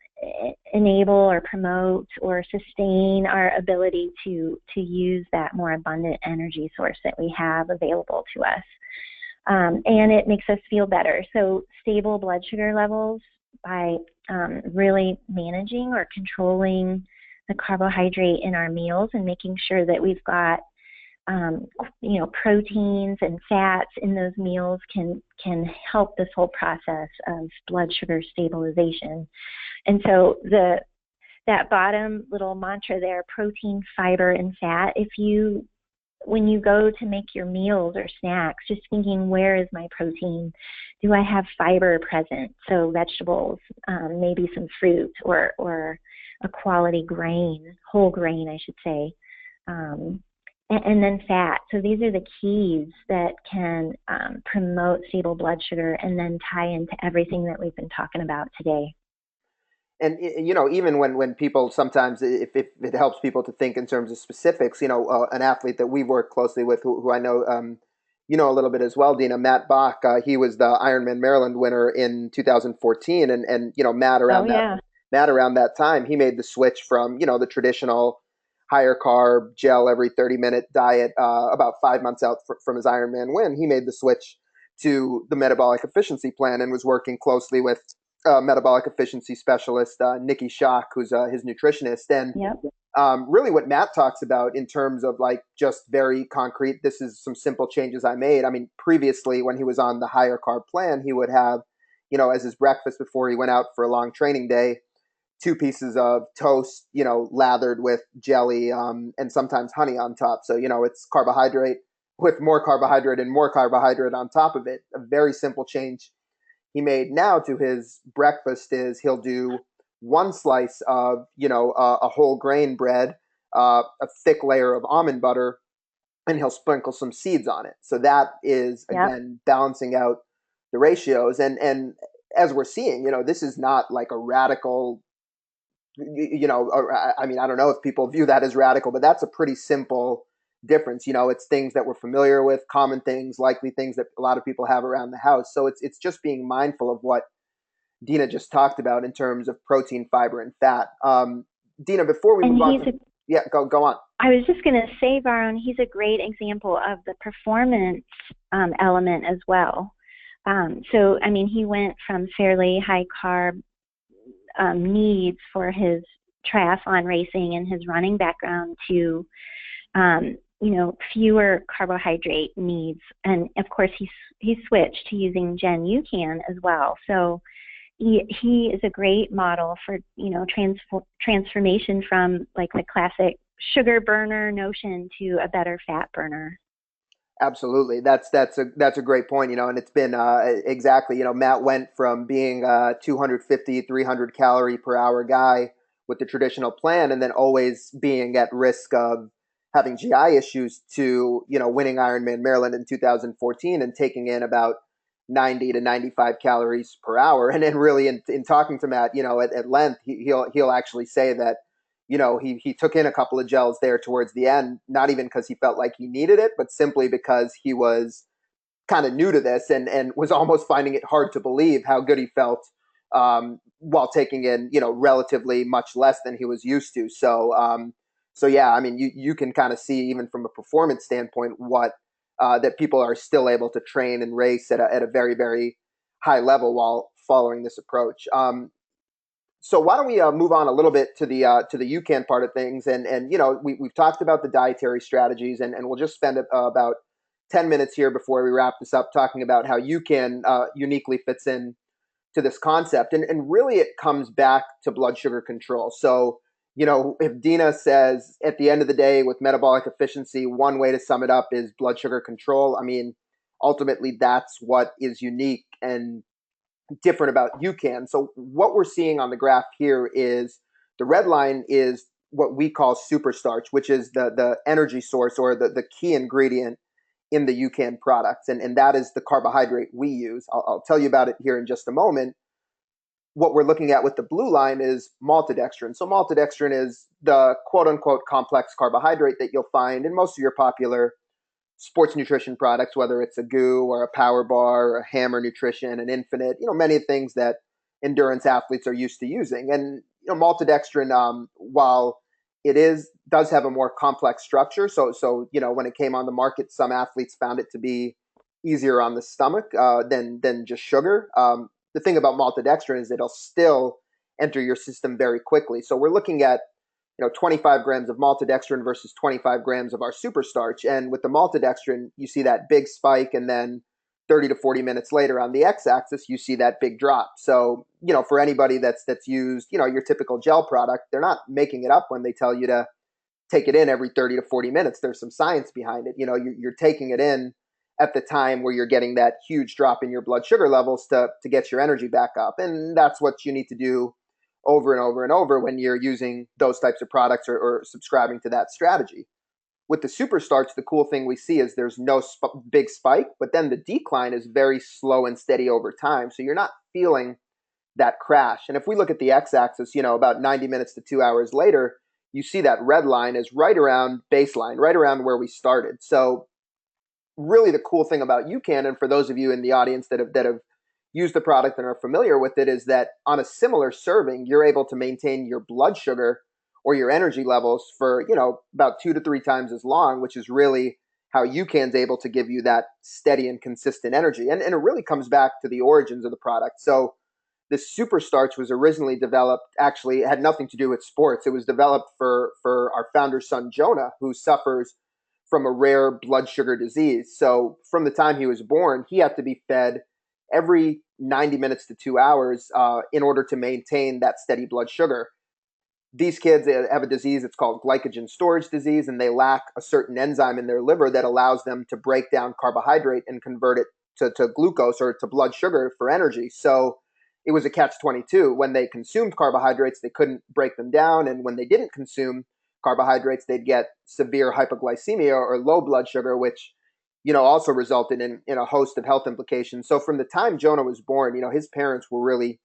enable or promote or sustain our ability to use that more abundant energy source that we have available to us. And it makes us feel better. So stable blood sugar levels by really managing or controlling the carbohydrate in our meals and making sure that we've got proteins and fats in those meals can help this whole process of blood sugar stabilization. And so that bottom little mantra there, protein, fiber, and fat, when you go to make your meals or snacks, just thinking, where is my protein? Do I have fiber present? So vegetables, maybe some fruit or a quality grain, whole grain, I should say. And then fat. So these are the keys that can promote stable blood sugar and then tie into everything that we've been talking about today. And even when people sometimes, if it helps people to think in terms of specifics, an athlete that we've worked closely with, who I know, a little bit as well, Dina, Matt Bach, he was the Ironman Maryland winner in 2014, and Matt around that time, he made the switch from the traditional higher carb gel every 30-minute diet about 5 months out from his Ironman win. He made the switch to the metabolic efficiency plan and was working closely with metabolic efficiency specialist Nikki Schock, who's his nutritionist. And really what Matt talks about in terms of like just very concrete, this is some simple changes I made. I mean, previously when he was on the higher carb plan, he would have, as his breakfast before he went out for a long training day, 2 pieces of toast, lathered with jelly and sometimes honey on top. So, it's carbohydrate with more carbohydrate and more carbohydrate on top of it. A very simple change he made now to his breakfast is he'll do 1 slice of, a whole grain bread, a thick layer of almond butter, and he'll sprinkle some seeds on it. So that is, again, balancing out the ratios. And as we're seeing, this is not like a radical, I mean, I don't know if people view that as radical, but that's a pretty simple difference. It's things that we're familiar with, common things, likely things that a lot of people have around the house. So it's just being mindful of what Dina just talked about in terms of protein, fiber, and fat. Dina, before we move on, go on. I was just going to say, Varun, he's a great example of the performance element as well. So, I mean, he went from fairly high carb needs for his triathlon racing and his running background to fewer carbohydrate needs. And of course, he switched to using Gen UCAN as well. So he is a great model for, transformation from like the classic sugar burner notion to a better fat burner. Absolutely. That's a great point, and it's been exactly, Matt went from being a 250, 300 calorie per hour guy with the traditional plan and then always being at risk of having GI issues to, winning Ironman Maryland in 2014 and taking in about 90 to 95 calories per hour. And then really in talking to Matt, at length, he'll actually say that he took in a couple of gels there towards the end, not even because he felt like he needed it, but simply because he was kind of new to this and was almost finding it hard to believe how good he felt while taking in, relatively much less than he was used to. So yeah, I mean, you can kind of see even from a performance standpoint what that people are still able to train and race at a very, very high level while following this approach. So why don't we move on a little bit to the UCAN part of things, and we've talked about the dietary strategies, and we'll just spend about 10 minutes here before we wrap this up talking about how UCAN uniquely fits in to this concept, and really it comes back to blood sugar control. So if Dina says at the end of the day with metabolic efficiency, one way to sum it up is blood sugar control. I mean, ultimately that's what is unique and different about UCAN. So what we're seeing on the graph here is the red line is what we call superstarch, which is the energy source or the key ingredient in the UCAN products. And that is the carbohydrate we use. I'll tell you about it here in just a moment. What we're looking at with the blue line is maltodextrin. So maltodextrin is the quote unquote complex carbohydrate that you'll find in most of your popular sports nutrition products, whether it's a GU or a Power Bar or a Hammer Nutrition, an Infinite, many things that endurance athletes are used to using. And maltodextrin, while does have a more complex structure, so when it came on the market, some athletes found it to be easier on the stomach than just sugar. The thing about maltodextrin is it'll still enter your system very quickly. So we're looking at 25 grams of maltodextrin versus 25 grams of our superstarch. And with the maltodextrin, you see that big spike, and then 30 to 40 minutes later on the x-axis, you see that big drop. So, for anybody that's used, your typical gel product, they're not making it up when they tell you to take it in every 30 to 40 minutes. There's some science behind it. You're taking it in at the time where you're getting that huge drop in your blood sugar levels to get your energy back up. And that's what you need to do over and over and over when you're using those types of products or subscribing to that strategy. With the superstarch, the cool thing we see is there's no big spike, but then the decline is very slow and steady over time. So you're not feeling that crash. And if we look at the x-axis, about 90 minutes to 2 hours later, you see that red line is right around baseline, right around where we started. So really the cool thing about UCAN, and for those of you in the audience that have used the product and are familiar with it, is that on a similar serving, you're able to maintain your blood sugar or your energy levels for, about 2 to 3 times as long, which is really how UCAN's able to give you that steady and consistent energy. And it really comes back to the origins of the product. So this superstarch was originally developed, actually it had nothing to do with sports. It was developed for our founder's son, Jonah, who suffers from a rare blood sugar disease. So from the time he was born, he had to be fed every 90 minutes to 2 hours in order to maintain that steady blood sugar. These kids have a disease, it's called glycogen storage disease, and they lack a certain enzyme in their liver that allows them to break down carbohydrate and convert it to glucose or to blood sugar for energy. So it was a catch-22. When they consumed carbohydrates, they couldn't break them down, and when they didn't consume carbohydrates, they'd get severe hypoglycemia or low blood sugar, which also resulted in a host of health implications. So from the time Jonah was born, his parents were really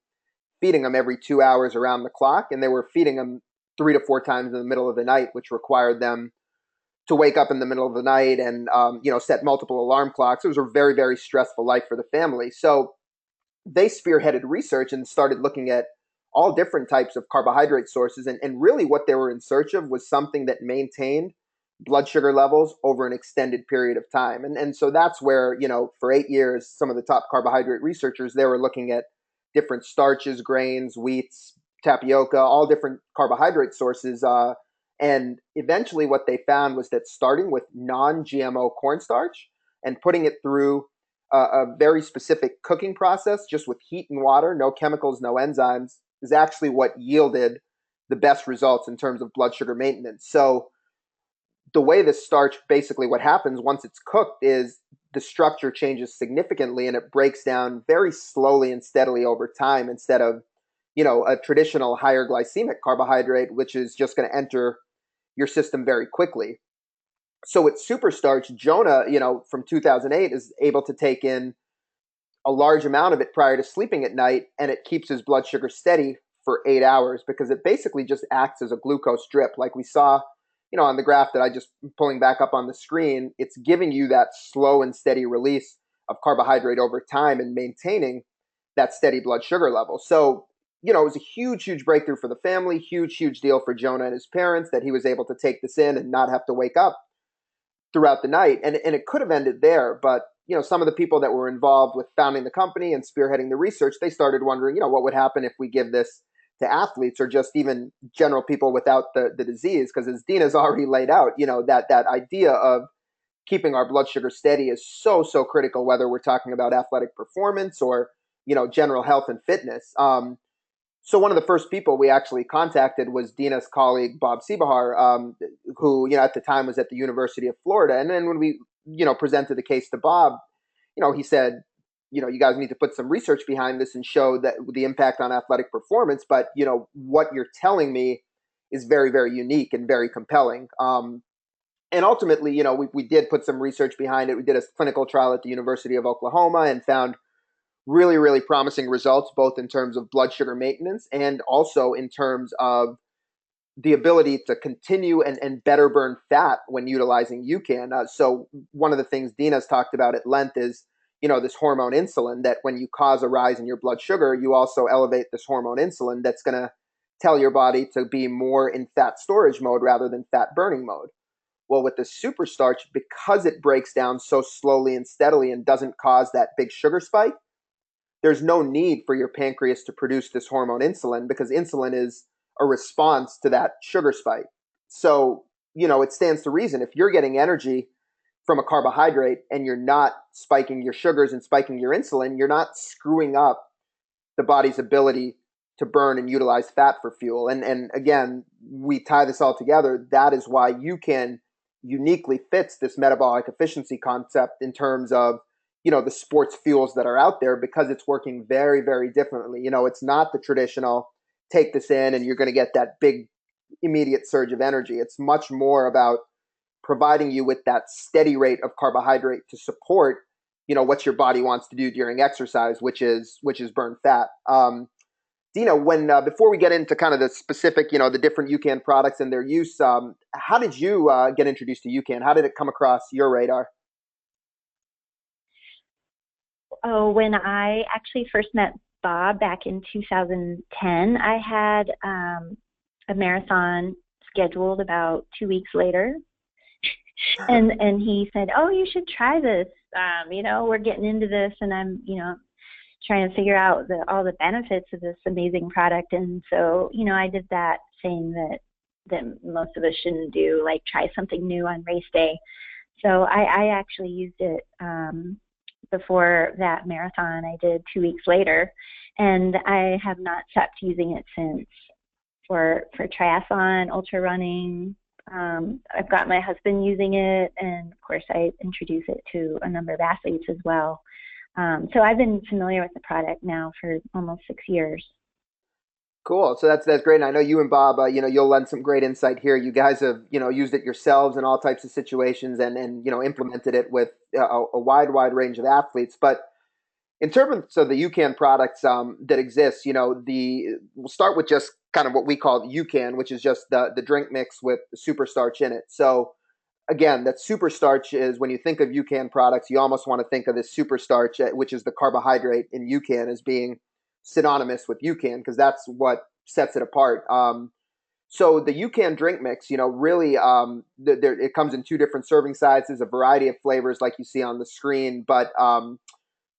feeding him every 2 hours around the clock, and they were feeding him 3 to 4 times in the middle of the night, which required them to wake up in the middle of the night and set multiple alarm clocks. It was a very, very stressful life for the family. So they spearheaded research and started looking at all different types of carbohydrate sources. And really what they were in search of was something that maintained blood sugar levels over an extended period of time. And so that's where, for 8 years, some of the top carbohydrate researchers, they were looking at different starches, grains, wheats, tapioca, all different carbohydrate sources. And eventually what they found was that starting with non-GMO cornstarch and putting it through a very specific cooking process, just with heat and water, no chemicals, no enzymes, is actually what yielded the best results in terms of blood sugar maintenance. So the way the starch, basically what happens once it's cooked is the structure changes significantly and it breaks down very slowly and steadily over time instead of, a traditional higher glycemic carbohydrate, which is just going to enter your system very quickly. So with super starch, Jonah, from 2008 is able to take in a large amount of it prior to sleeping at night, and it keeps his blood sugar steady for 8 hours because it basically just acts as a glucose drip, like we saw, on the graph that I just pulling back up on the screen. It's giving you that slow and steady release of carbohydrate over time and maintaining that steady blood sugar level. So, it was a huge, huge breakthrough for the family, huge, huge deal for Jonah and his parents that he was able to take this in and not have to wake up throughout the night. And it could have ended there, but some of the people that were involved with founding the company and spearheading the research, they started wondering, what would happen if we give this to athletes or just even general people without the disease? Because as Dina's already laid out, that idea of keeping our blood sugar steady is so, so critical, whether we're talking about athletic performance or, general health and fitness. So one of the first people we actually contacted was Dina's colleague, Bob Siebehar, who, at the time was at the University of Florida. And then when we, presented the case to Bob, he said, you guys need to put some research behind this and show that the impact on athletic performance. But, what you're telling me is very, very unique and very compelling. And ultimately, we did put some research behind it. We did a clinical trial at the University of Oklahoma and found really, really promising results, both in terms of blood sugar maintenance and also in terms of the ability to continue and better burn fat when utilizing UCAN. So one of the things Dina's talked about at length is, this hormone insulin, that when you cause a rise in your blood sugar, you also elevate this hormone insulin that's going to tell your body to be more in fat storage mode rather than fat burning mode. Well, with the super starch, because it breaks down so slowly and steadily and doesn't cause that big sugar spike, there's no need for your pancreas to produce this hormone insulin because insulin is a response to that sugar spike. So, it stands to reason if you're getting energy from a carbohydrate and you're not spiking your sugars and spiking your insulin, you're not screwing up the body's ability to burn and utilize fat for fuel. And again, we tie this all together. That is why UCAN uniquely fits this metabolic efficiency concept in terms of the sports fuels that are out there, because it's working very, very differently. It's not the traditional take this in and you're going to get that big immediate surge of energy. It's much more about providing you with that steady rate of carbohydrate to support, what your body wants to do during exercise, which is burn fat. Dina, when before we get into kind of the specific, the different UCAN products and their use, how did you get introduced to UCAN? How did it come across your radar? Oh, when I actually first met Bob back in 2010, I had a marathon scheduled about 2 weeks later. And he said, "Oh, you should try this. We're getting into this, and I'm, trying to figure out all the benefits of this amazing product." And so, I did that thing that most of us shouldn't do, like try something new on race day. So I actually used it before that marathon I did 2 weeks later, and I have not stopped using it since for triathlon, ultra running. I've got my husband using it, and of course I introduce it to a number of athletes as well. So I've been familiar with the product now for almost 6 years. Cool. So that's great. And I know you and Bob, you'll lend some great insight here. You guys have, used it yourselves in all types of situations and implemented it with a wide range of athletes. But in terms of the UCAN products that exist, we'll start with just kind of what we call UCAN, which is just the drink mix with the super starch in it. So again, that super starch is, when you think of UCAN products, you almost want to think of this super starch, which is the carbohydrate in UCAN, as being synonymous with UCAN, because that's what sets it apart. So the UCAN drink mix, really, it comes in two different serving sizes, a variety of flavors like you see on the screen, but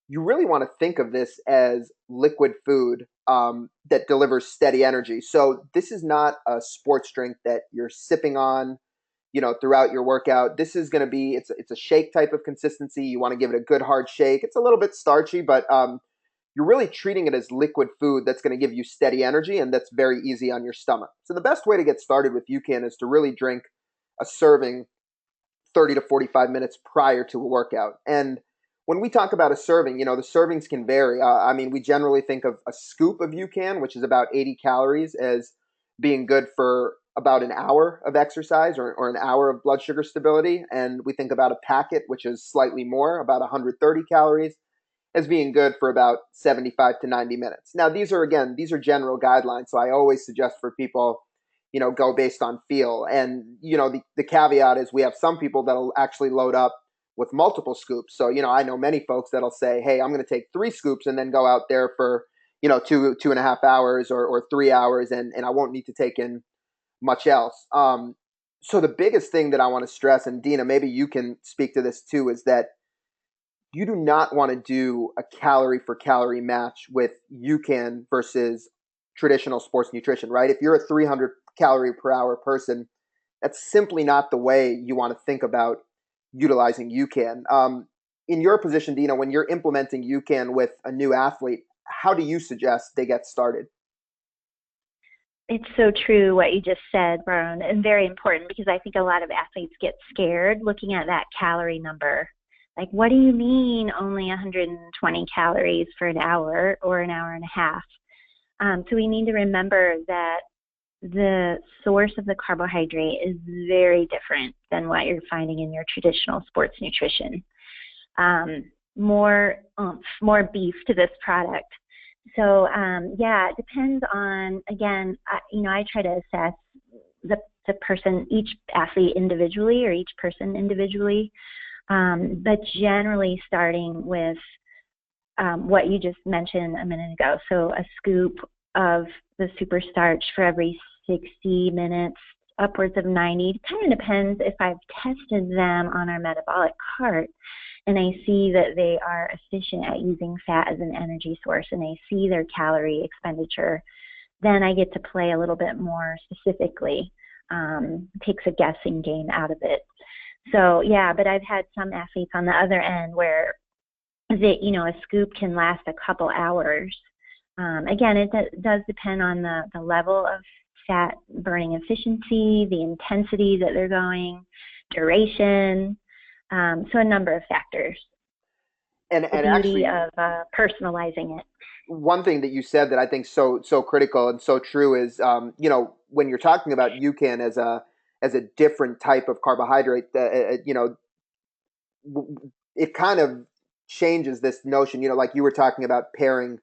you really want to think of this as liquid food that delivers steady energy. So this is not a sports drink that you're sipping on, throughout your workout. This is going to be, it's a shake type of consistency. You want to give it a good hard shake. It's a little bit starchy, but you're really treating it as liquid food that's going to give you steady energy, and that's very easy on your stomach. So the best way to get started with UCAN is to really drink a serving 30 to 45 minutes prior to a workout. And when we talk about a serving, the servings can vary. I mean, we generally think of a scoop of UCAN, which is about 80 calories, as being good for about an hour of exercise or an hour of blood sugar stability. And we think about a packet, which is slightly more, about 130 calories, as being good for about 75 to 90 minutes. Now, these are general guidelines. So I always suggest for people, go based on feel. And, the caveat is we have some people that'll actually load up with multiple scoops. So, I know many folks that'll say, hey, I'm going to take 3 scoops and then go out there for, 2.5 hours or 3 hours, and I won't need to take in much else. So the biggest thing that I want to stress, and Dina, maybe you can speak to this too, is that you do not want to do a calorie for calorie match with UCAN versus traditional sports nutrition, right? If you're a 300 calorie per hour person, that's simply not the way you want to think about utilizing UCAN. In your position, Dina, when you're implementing UCAN with a new athlete, how do you suggest they get started? It's so true what you just said, Brian, and very important, because I think a lot of athletes get scared looking at that calorie number. Like, what do you mean only 120 calories for an hour or an hour and a half? So we need to remember that the source of the carbohydrate is very different than what you're finding in your traditional sports nutrition. More oomph, more beef to this product. So it depends on, again, I try to assess the person, each athlete individually, or each person individually, but generally starting with what you just mentioned a minute ago. So a scoop of the super starch for every 60 minutes, upwards of 90. It kind of depends if I've tested them on our metabolic cart and I see that they are efficient at using fat as an energy source and I see their calorie expenditure, then I get to play a little bit more specifically. Takes a guessing game out of it. So but I've had some athletes on the other end where a scoop can last a couple hours. Again, it does depend on the level of fat burning efficiency, the intensity that they're going, duration, so a number of factors. And the beauty actually, of personalizing it. One thing that you said that I think so critical and so true is, when you're talking about UCAN as a different type of carbohydrate, it kind of changes this notion. Like you were talking about pairing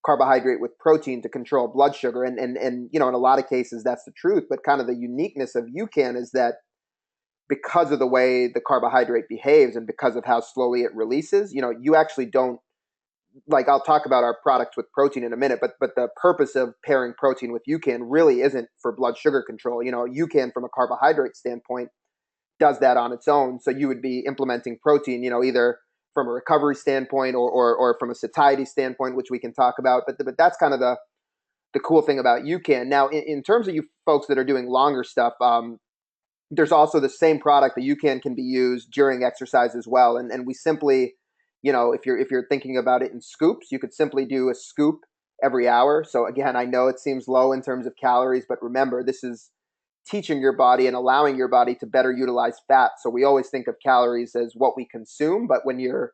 carbohydrate with protein to control blood sugar, and in a lot of cases that's the truth. But kind of the uniqueness of UCAN is that because of the way the carbohydrate behaves and because of how slowly it releases, you actually don't, like, I'll talk about our product with protein in a minute, but the purpose of pairing protein with UCAN really isn't for blood sugar control. UCAN from a carbohydrate standpoint does that on its own. So you would be implementing protein, either from a recovery standpoint or from a satiety standpoint, which we can talk about. But that's kind of the cool thing about UCAN. Now, in terms of you folks that are doing longer stuff, there's also the same product, the UCAN, can be used during exercise as well. And we simply, if you're thinking about it in scoops, you could simply do a scoop every hour. So again, I know it seems low in terms of calories, but remember, this is teaching your body and allowing your body to better utilize fat. So we always think of calories as what we consume, but when you're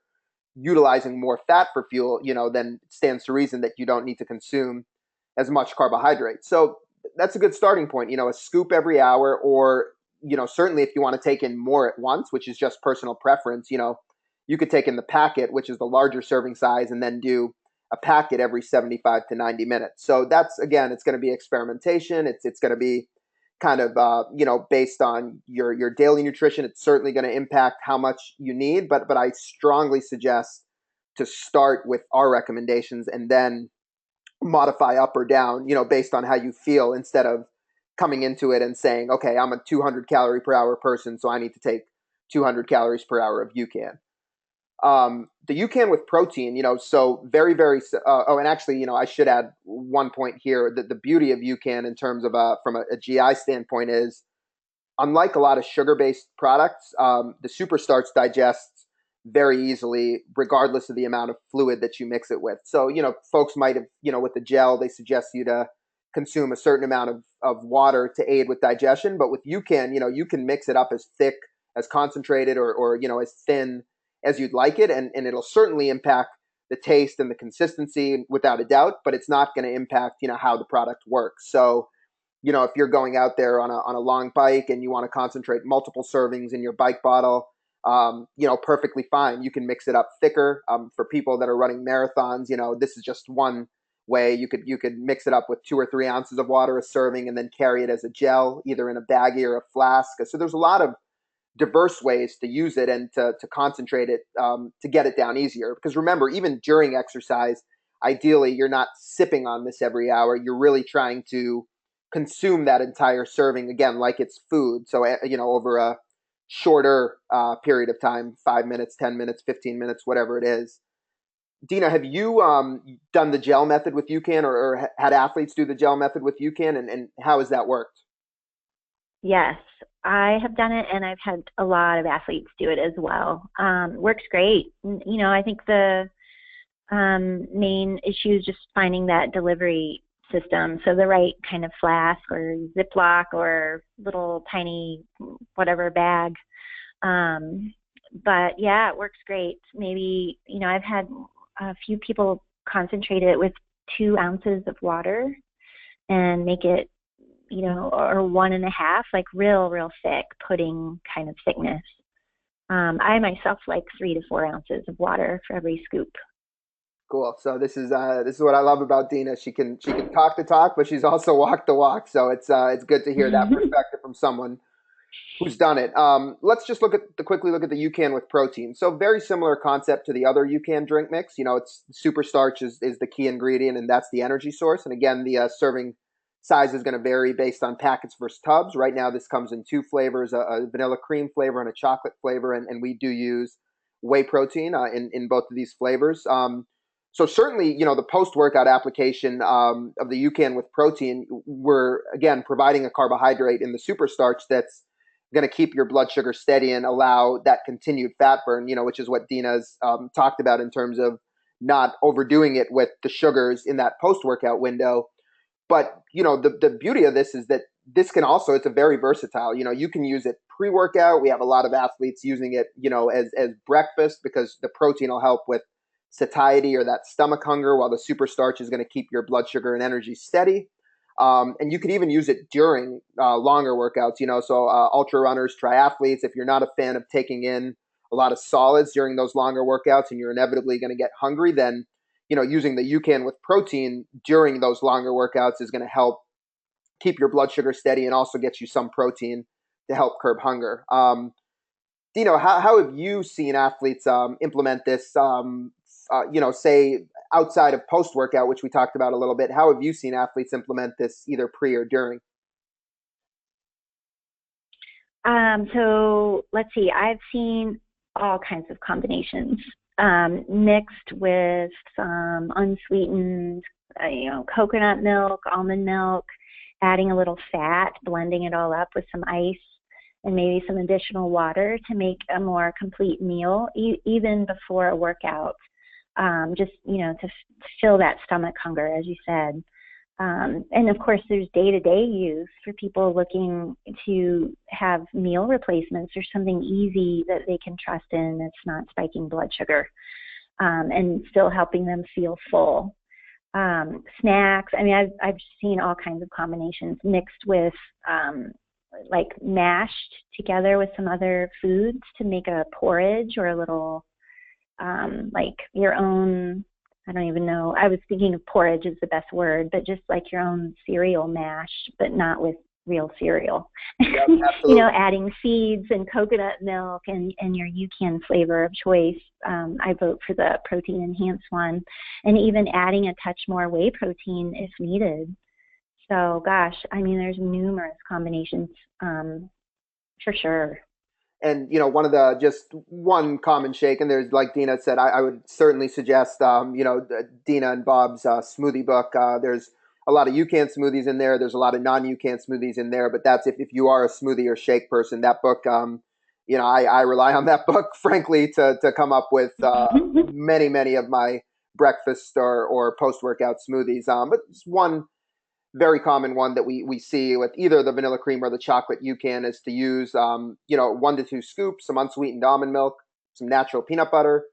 utilizing more fat for fuel, then it stands to reason that you don't need to consume as much carbohydrate. So that's a good starting point, a scoop every hour, or certainly if you want to take in more at once, which is just personal preference, you could take in the packet, which is the larger serving size, and then do a packet every 75 to 90 minutes. So that's, again, it's going to be experimentation. It's going to be kind of, based on your daily nutrition. It's certainly going to impact how much you need, but I strongly suggest to start with our recommendations and then modify up or down, based on how you feel, instead of coming into it and saying, okay, I'm a 200 calorie per hour person, so I need to take 200 calories per hour of UCAN. The UCAN with protein, so very, very, and actually, I should add one point here, that the beauty of UCAN in terms of, from a GI standpoint, is unlike a lot of sugar-based products, the superstarch digests very easily, regardless of the amount of fluid that you mix it with. So, folks might have, with the gel, they suggest you to consume a certain amount of water to aid with digestion. But with UCAN, you can mix it up as thick as concentrated or as thin as you'd like it, and it'll certainly impact the taste and the consistency without a doubt, but it's not going to impact how the product works. So if you're going out there on a long bike and you want to concentrate multiple servings in your bike bottle, perfectly fine. You can mix it up thicker. For people that are running marathons, this is just one way. You could mix it up with 2 or 3 ounces of water a serving, and then carry it as a gel, either in a baggie or a flask. So there's a lot of diverse ways to use it and to concentrate it, to get it down easier. Because remember, even during exercise, ideally you're not sipping on this every hour. You're really trying to consume that entire serving, again, like it's food. So over a shorter period of time, 5 minutes, 10 minutes, 15 minutes, whatever it is. Dina, have you done the gel method with UCAN, or had athletes do the gel method with UCAN, and how has that worked? Yes, I have done it, and I've had a lot of athletes do it as well. Works great. I think the main issue is just finding that delivery system. So the right kind of flask or Ziploc or little tiny whatever bag. But yeah, it works great. Maybe, I've had a few people concentrate it with 2 ounces of water and make it, or 1.5, like real thick pudding kind of thickness. I myself like 3 to 4 ounces of water for every scoop. Cool. So this is what I love about Dina. She can talk the talk, but she's also walked the walk. So it's good to hear that perspective from someone who's done it. Let's just quickly look at the UCAN with protein. So very similar concept to the other UCAN drink mix. It's super starch is the key ingredient, and that's the energy source. And again, the serving size is going to vary based on packets versus tubs. Right now, this comes in 2 flavors: a vanilla cream flavor and a chocolate flavor, and we do use whey protein in both of these flavors. So certainly, the post-workout application of the UCAN with protein, we're, again, providing a carbohydrate in the superstarch that's going to keep your blood sugar steady and allow that continued fat burn, which is what Dina's talked about in terms of not overdoing it with the sugars in that post-workout window. But, the beauty of this is that this can also, it's a very versatile, you can use it pre-workout. We have a lot of athletes using it, as breakfast, because the protein will help with satiety or that stomach hunger, while the superstarch is going to keep your blood sugar and energy steady. And you could even use it during longer workouts, so ultra runners, triathletes, if you're not a fan of taking in a lot of solids during those longer workouts and you're inevitably going to get hungry, then, using the UCAN with protein during those longer workouts is going to help keep your blood sugar steady and also get you some protein to help curb hunger. Dino, how have you seen athletes implement this, say outside of post-workout, which we talked about a little bit? How have you seen athletes implement this either pre or during? So let's see, I've seen all kinds of combinations, mixed with some unsweetened, coconut milk, almond milk, adding a little fat, blending it all up with some ice and maybe some additional water to make a more complete meal, even before a workout. Just, to fill that stomach hunger, as you said. And of course, there's day-to-day use for people looking to have meal replacements or something easy that they can trust in that's not spiking blood sugar, and still helping them feel full. Snacks, I mean, I've seen all kinds of combinations mixed with like mashed together with some other foods to make a porridge or a little like your own, I don't even know, I was thinking of porridge is the best word, but just like your own cereal mash, but not with real cereal. Yep, absolutely. Adding seeds and coconut milk and your UCAN flavor of choice. I vote for the protein enhanced one, and even adding a touch more whey protein if needed. So gosh, I mean, there's numerous combinations, for sure. And just one common shake, and there's, like Dina said, I would certainly suggest Dina and Bob's smoothie book. There's a lot of UCAN smoothies in there. There's a lot of non-UCAN smoothies in there, but that's if you are a smoothie or shake person. That book, I rely on that book, frankly, to come up with many of my breakfast or post workout smoothies. But it's one very common one that we see with either the vanilla cream or the chocolate UCAN is to use, 1 to 2 scoops, some unsweetened almond milk, some natural peanut butter,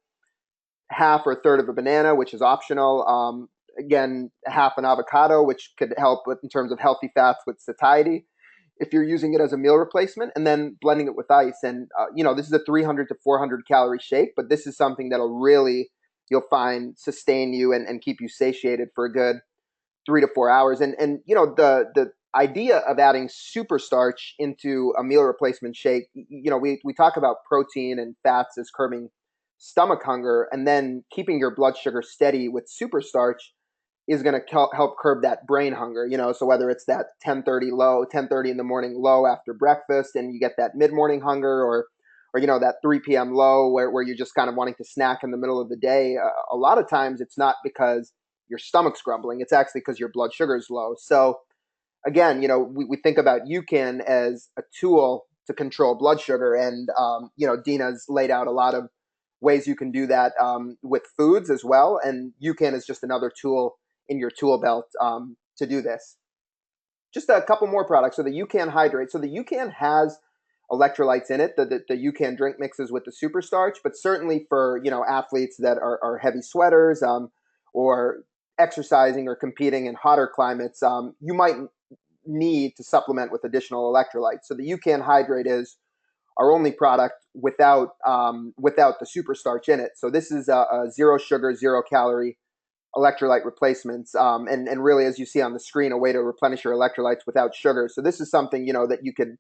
half or a third of a banana, which is optional. Again, half an avocado, which could help with in terms of healthy fats with satiety if you're using it as a meal replacement, and then blending it with ice. And this is a 300 to 400 calorie shake, but this is something that'll really, you'll find, sustain you and keep you satiated for a good 3 to 4 hours. And the idea of adding super starch into a meal replacement shake, we talk about protein and fats as curbing stomach hunger, and then keeping your blood sugar steady with super starch is going to help curb that brain hunger. So whether it's that 10:30 in the morning low after breakfast, and you get that mid morning hunger, or that 3 p.m. low where you're just kind of wanting to snack in the middle of the day, a lot of times it's not because your stomach's grumbling. It's actually because your blood sugar is low. So again, we think about UCAN as a tool to control blood sugar, and Dina's laid out a lot of ways you can do that with foods as well, and UCAN is just another tool in your tool belt to do this. Just a couple more products. So the UCAN Hydrate. So the UCAN has electrolytes in it, the UCAN drink mixes with the super starch, but certainly for athletes that are heavy sweaters or exercising or competing in hotter climates, you might need to supplement with additional electrolytes. So the UCAN Hydrate is our only product without the super starch in it. So this is a zero sugar, 0 calorie electrolyte replacements, and really, as you see on the screen, a way to replenish your electrolytes without sugar. So this is something that you could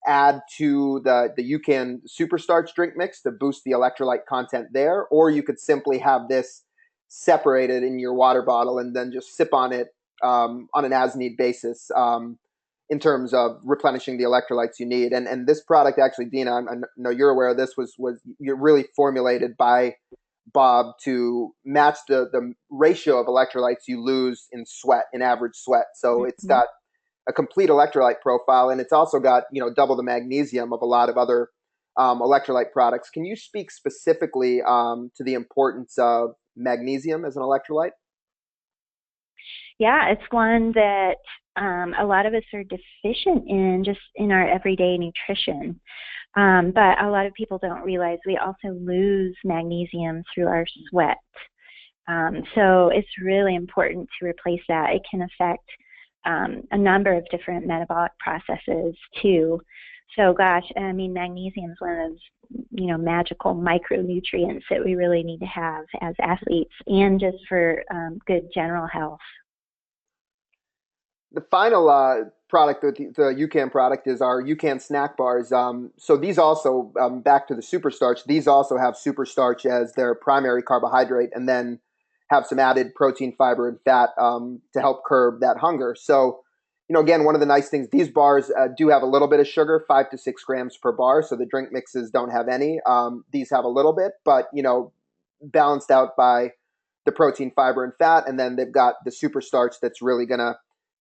add to the UCAN super starch drink mix to boost the electrolyte content there, or you could simply have this separated in your water bottle and then just sip on it on an as-need basis in terms of replenishing the electrolytes you need. And this product, actually, Dina, I know you're aware of this, was really formulated by Bob to match the ratio of electrolytes you lose in average sweat. So it's got a complete electrolyte profile, and it's also got double the magnesium of a lot of other electrolyte products. Can you speak specifically to the importance of magnesium as an electrolyte? Yeah, it's one that a lot of us are deficient in just in our everyday nutrition. But a lot of people don't realize we also lose magnesium through our sweat. So it's really important to replace that. It can affect a number of different metabolic processes too. So gosh, I mean, magnesium is one of those, magical micronutrients that we really need to have as athletes and just for good general health. The final product, the UCAN product, is our UCAN snack bars. So these also, back to the super starch, these also have super starch as their primary carbohydrate, and then have some added protein, fiber, and fat to help curb that hunger. So, again, one of the nice things, these bars do have a little bit of sugar, 5 to 6 grams per bar. So the drink mixes don't have any. These have a little bit, but, balanced out by the protein, fiber, and fat. And then they've got the super starch that's really going to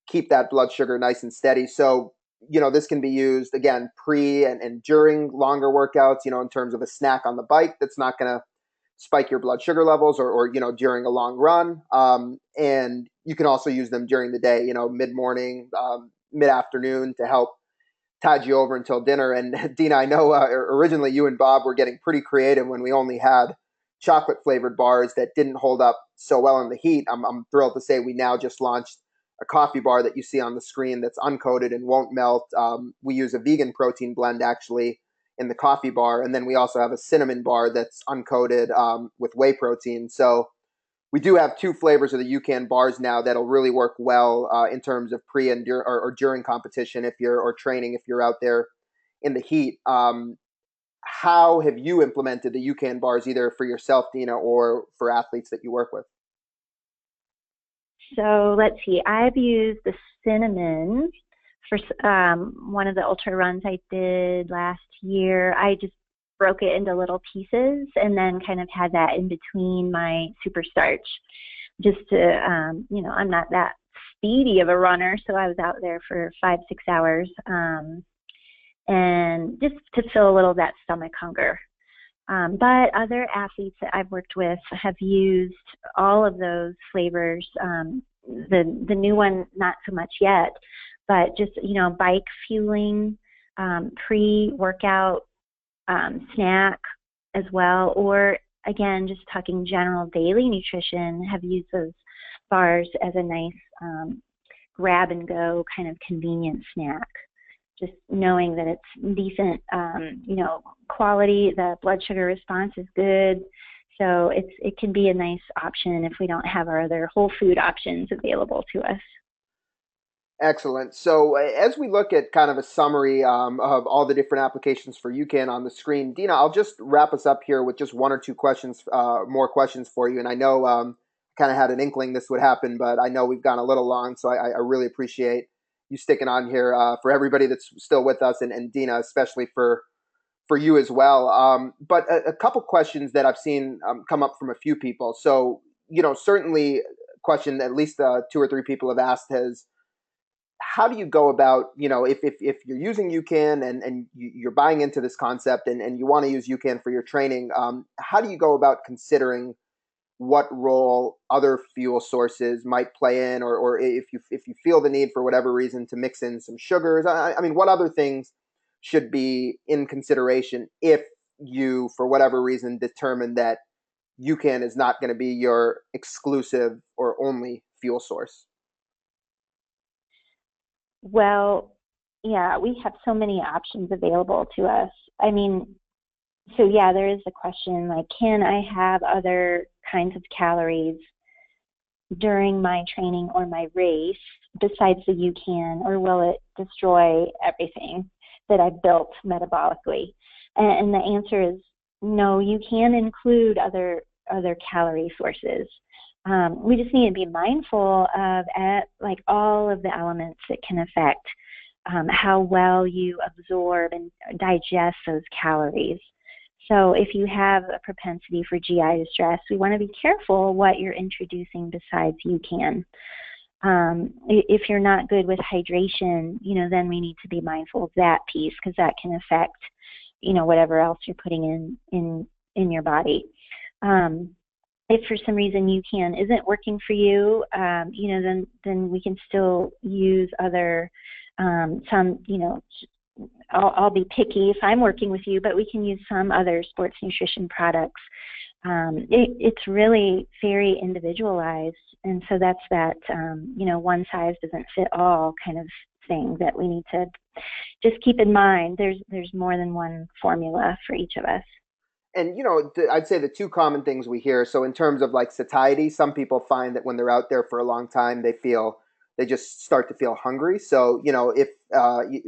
keep that blood sugar nice and steady. So, this can be used, again, pre and during longer workouts, in terms of a snack on the bike that's not going to spike your blood sugar levels, or during a long run. And you can also use them during the day, mid-morning, mid-afternoon, to help tide you over until dinner. And Dina, I know originally you and Bob were getting pretty creative when we only had chocolate flavored bars that didn't hold up so well in the heat. I'm thrilled to say we now just launched a coffee bar that you see on the screen that's uncoated and won't melt. We use a vegan protein blend actually in the coffee bar, and then we also have a cinnamon bar that's uncoated with whey protein. So we do have 2 flavors of the UCAN bars now that'll really work well in terms of pre and or during competition or training if you're out there in the heat. How have you implemented the UCAN bars, either for yourself, Dina, or for athletes that you work with? So let's see, I've used the cinnamon for one of the ultra runs I did last year. I just broke it into little pieces and then kind of had that in between my super starch just to, I'm not that speedy of a runner, so I was out there for 5-6 hours and just to fill a little of that stomach hunger. But other athletes that I've worked with have used all of those flavors, the new one, not so much yet, but just, bike fueling, pre-workout snack as well, or again, just talking general daily nutrition, have used those bars as a nice grab and go kind of convenient snack. Just knowing that it's decent, quality, the blood sugar response is good. So it can be a nice option if we don't have our other whole food options available to us. Excellent. So as we look at kind of a summary of all the different applications for UCAN on the screen, Dina, I'll just wrap us up here with just one or two questions, more questions for you. And I know kind of had an inkling this would happen, but I know we've gone a little long, so I really appreciate you sticking on here for everybody that's still with us, and Dina, especially for you as well. But a couple questions that I've seen come up from a few people. So, certainly a question at least 2 or 3 people have asked is, how do you go about, if you're using UCAN and you're buying into this concept and you want to use UCAN for your training, how do you go about considering what role other fuel sources might play in, or if you feel the need for whatever reason to mix in some sugars? I mean, what other things should be in consideration if you, for whatever reason, determine that UCAN is not going to be your exclusive or only fuel source? Well, yeah, we have so many options available to us. I mean, so yeah, there is a question like, can I have other kinds of calories during my training or my race besides the UCAN, or will it destroy everything that I've built metabolically? And the answer is no, you can include other calorie sources. We just need to be mindful of like all of the elements that can affect how well you absorb and digest those calories. So if you have a propensity for GI distress, we want to be careful what you're introducing besides UCAN. If you're not good with hydration, then we need to be mindful of that piece, because that can affect, whatever else you're putting in your body. If for some reason UCAN isn't working for you, then we can still use other, I'll be picky if I'm working with you, but we can use some other sports nutrition products. It's really very individualized, and so that's that, one size doesn't fit all kind of thing that we need to just keep in mind. There's more than one formula for each of us. And, I'd say the 2 common things we hear. So in terms of like satiety, some people find that when they're out there for a long time, they just start to feel hungry. So, if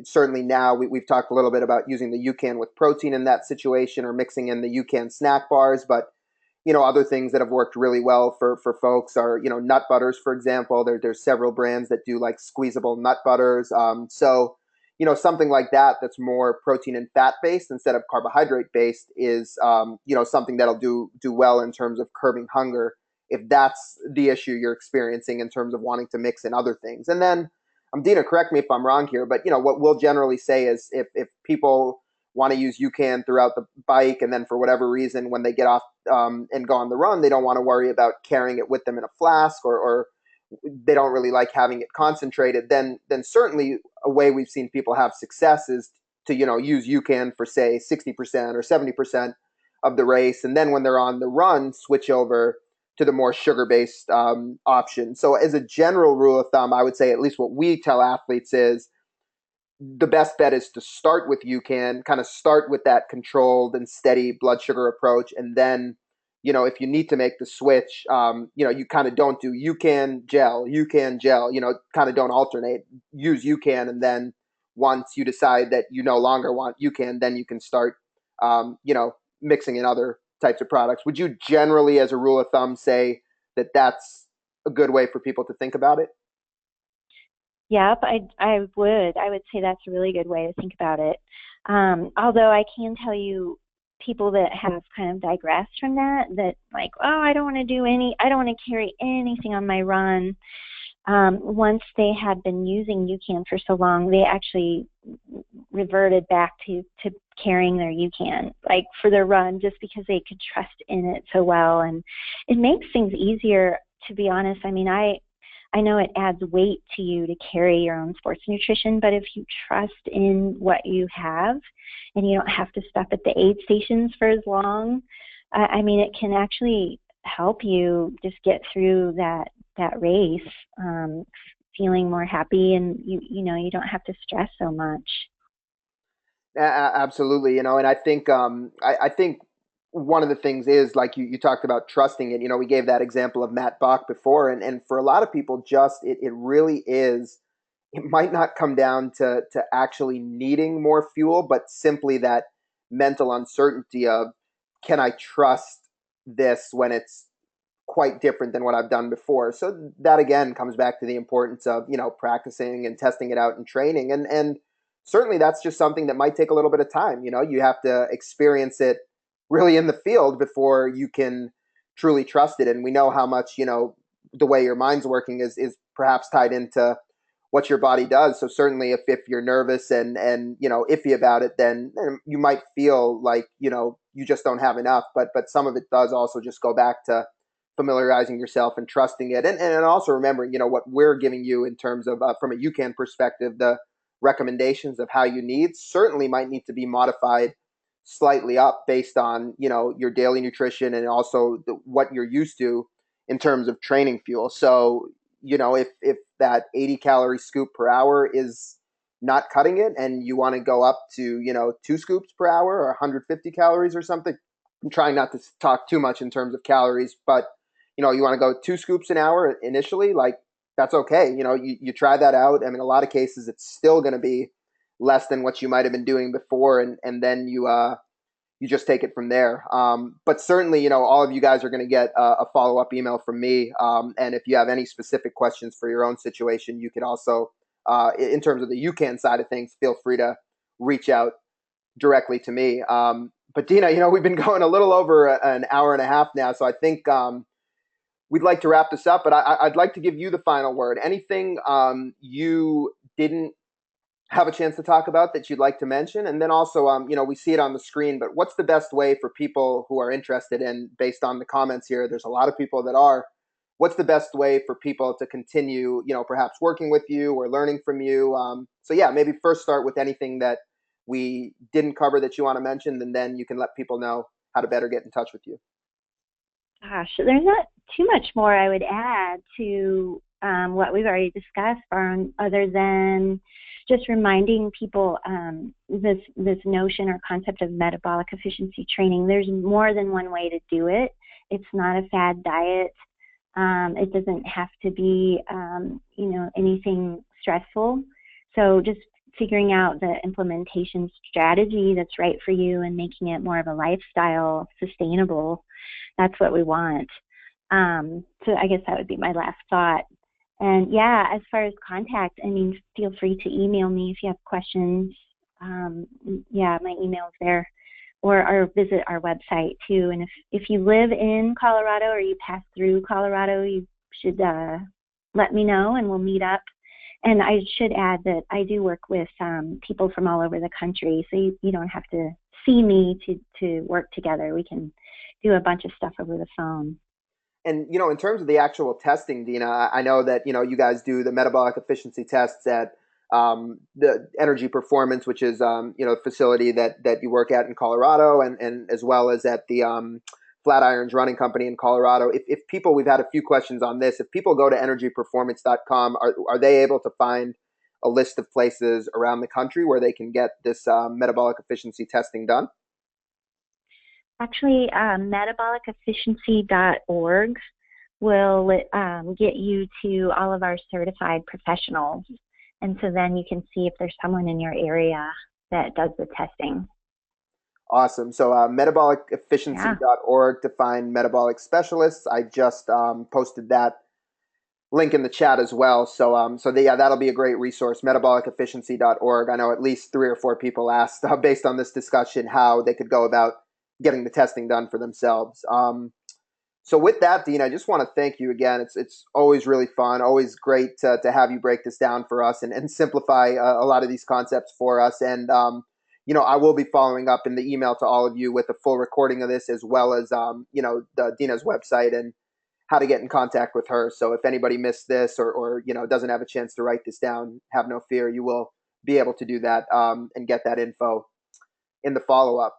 certainly now we've talked a little bit about using the UCAN with protein in that situation, or mixing in the UCAN snack bars. But, other things that have worked really well for folks are, nut butters, for example. There's several brands that do like squeezable nut butters. So, something like that that's more protein and fat based instead of carbohydrate based is, something that'll do well in terms of curbing hunger, if that's the issue you're experiencing in terms of wanting to mix in other things. And then, Dina, correct me if I'm wrong here, but what we'll generally say is if people want to use UCAN throughout the bike, and then for whatever reason when they get off and go on the run, they don't want to worry about carrying it with them in a flask, or they don't really like having it concentrated, then certainly a way we've seen people have success is to use UCAN for say 60% or 70% of the race, and then when they're on the run, switch over to the more sugar-based option. So as a general rule of thumb, I would say at least what we tell athletes is the best bet is to start with UCAN, kind of start with that controlled and steady blood sugar approach, and then if you need to make the switch, you kind of don't do UCAN gel, kind of don't alternate. Use UCAN, and then once you decide that you no longer want UCAN, then you can start, mixing in other types of products. Would you generally, as a rule of thumb, say that that's a good way for people to think about it? Yep, I would say that's a really good way to think about it. Although I can tell you, people that have kind of digressed from that like, oh, I don't want to carry anything on my run. Once they had been using UCAN for so long, they actually reverted back to carrying their UCAN, like for their run, just because they could trust in it so well. And it makes things easier, to be honest. I mean, I I know it adds weight to you to carry your own sports nutrition, but if you trust in what you have and you don't have to stop at the aid stations for as long, I mean, it can actually help you just get through that race, feeling more happy, and you don't have to stress so much. Absolutely, and I think one of the things is like you talked about trusting it. We gave that example of Matt Bach before, and for a lot of people, just it really is. It might not come down to actually needing more fuel, but simply that mental uncertainty of, can I trust this when it's quite different than what I've done before? So that again comes back to the importance of practicing and testing it out and training, and certainly that's just something that might take a little bit of time. You have to experience it really in the field before you can truly trust it. And we know how much the way your mind's working is perhaps tied into what your body does. So certainly if you're nervous and iffy about it, then you might feel like you just don't have enough. But some of it does also just go back to familiarizing yourself and trusting it, and also remembering what we're giving you in terms of from a UCAN perspective. The recommendations of how you need certainly might need to be modified slightly up based on your daily nutrition and also what you're used to in terms of training fuel. So if that 80 calorie scoop per hour is not cutting it and you want to go up to 2 scoops per hour or 150 calories or something, I'm trying not to talk too much in terms of calories, but you want to go 2 scoops an hour initially, like that's okay. You try that out. I mean, a lot of cases it's still going to be less than what you might have been doing before, and then you just take it from there. But certainly, all of you guys are going to get a follow up email from me. And if you have any specific questions for your own situation, you could also, in terms of the UCAN side of things, feel free to reach out directly to me. But Dina, we've been going a little over an hour and a half now, so I think we'd like to wrap this up. But I'd like to give you the final word. Anything you didn't have a chance to talk about that you'd like to mention? And then also, we see it on the screen, but what's the best way for people who are interested in, based on the comments here, there's a lot of people that are, what's the best way for people to continue, perhaps working with you or learning from you? So yeah, maybe first start with anything that we didn't cover that you want to mention, and then you can let people know how to better get in touch with you. Gosh, there's not too much more I would add to what we've already discussed, other than just reminding people this notion or concept of metabolic efficiency training. There's more than one way to do it. It's not a fad diet. It doesn't have to be, anything stressful. So just figuring out the implementation strategy that's right for you and making it more of a lifestyle, sustainable, that's what we want. So I guess that would be my last thought. And yeah, as far as contact, I mean, feel free to email me if you have questions. Yeah, my email's there, or visit our website too. And if you live in Colorado or you pass through Colorado, you should let me know and we'll meet up. And I should add that I do work with people from all over the country, so you don't have to see me to work together. We can do a bunch of stuff over the phone. And, in terms of the actual testing, Dina, I know that, you guys do the metabolic efficiency tests at the Energy Performance, which is, a facility that you work at in Colorado, and as well as at the Flatirons Running Company in Colorado. If people, we've had a few questions on this, if people go to energyperformance.com, are they able to find a list of places around the country where they can get this metabolic efficiency testing done? Actually, metabolicefficiency.org will get you to all of our certified professionals. And so then you can see if there's someone in your area that does the testing. Awesome. So metabolicefficiency.org to find metabolic specialists. I just posted that link in the chat as well. So that'll be a great resource, metabolicefficiency.org. I know at least 3 or 4 people asked, based on this discussion, how they could go about getting the testing done for themselves. So with that, Dean, I just want to thank you again. It's always really fun, always great to have you break this down for us and simplify a lot of these concepts for us. And, I will be following up in the email to all of you with a full recording of this, as well as, the Dina's website and how to get in contact with her. So if anybody missed this or doesn't have a chance to write this down, have no fear. You will be able to do that and get that info in the follow up.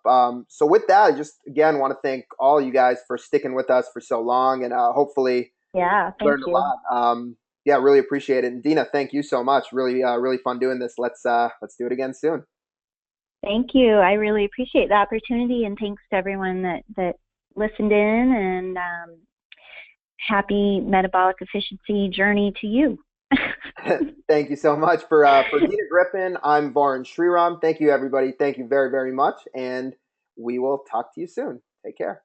So with that, I just again want to thank all you guys for sticking with us for so long, and hopefully Yeah, thank learned a you. lot. Yeah, really appreciate it. And Dina, thank you so much. Really, really fun doing this. Let's do it again soon. Thank you. I really appreciate the opportunity, and thanks to everyone that listened in. And happy metabolic efficiency journey to you. Thank you so much for Dina Griffin. I'm Varun Sriram. Thank you, everybody. Thank you very, very much, and we will talk to you soon. Take care.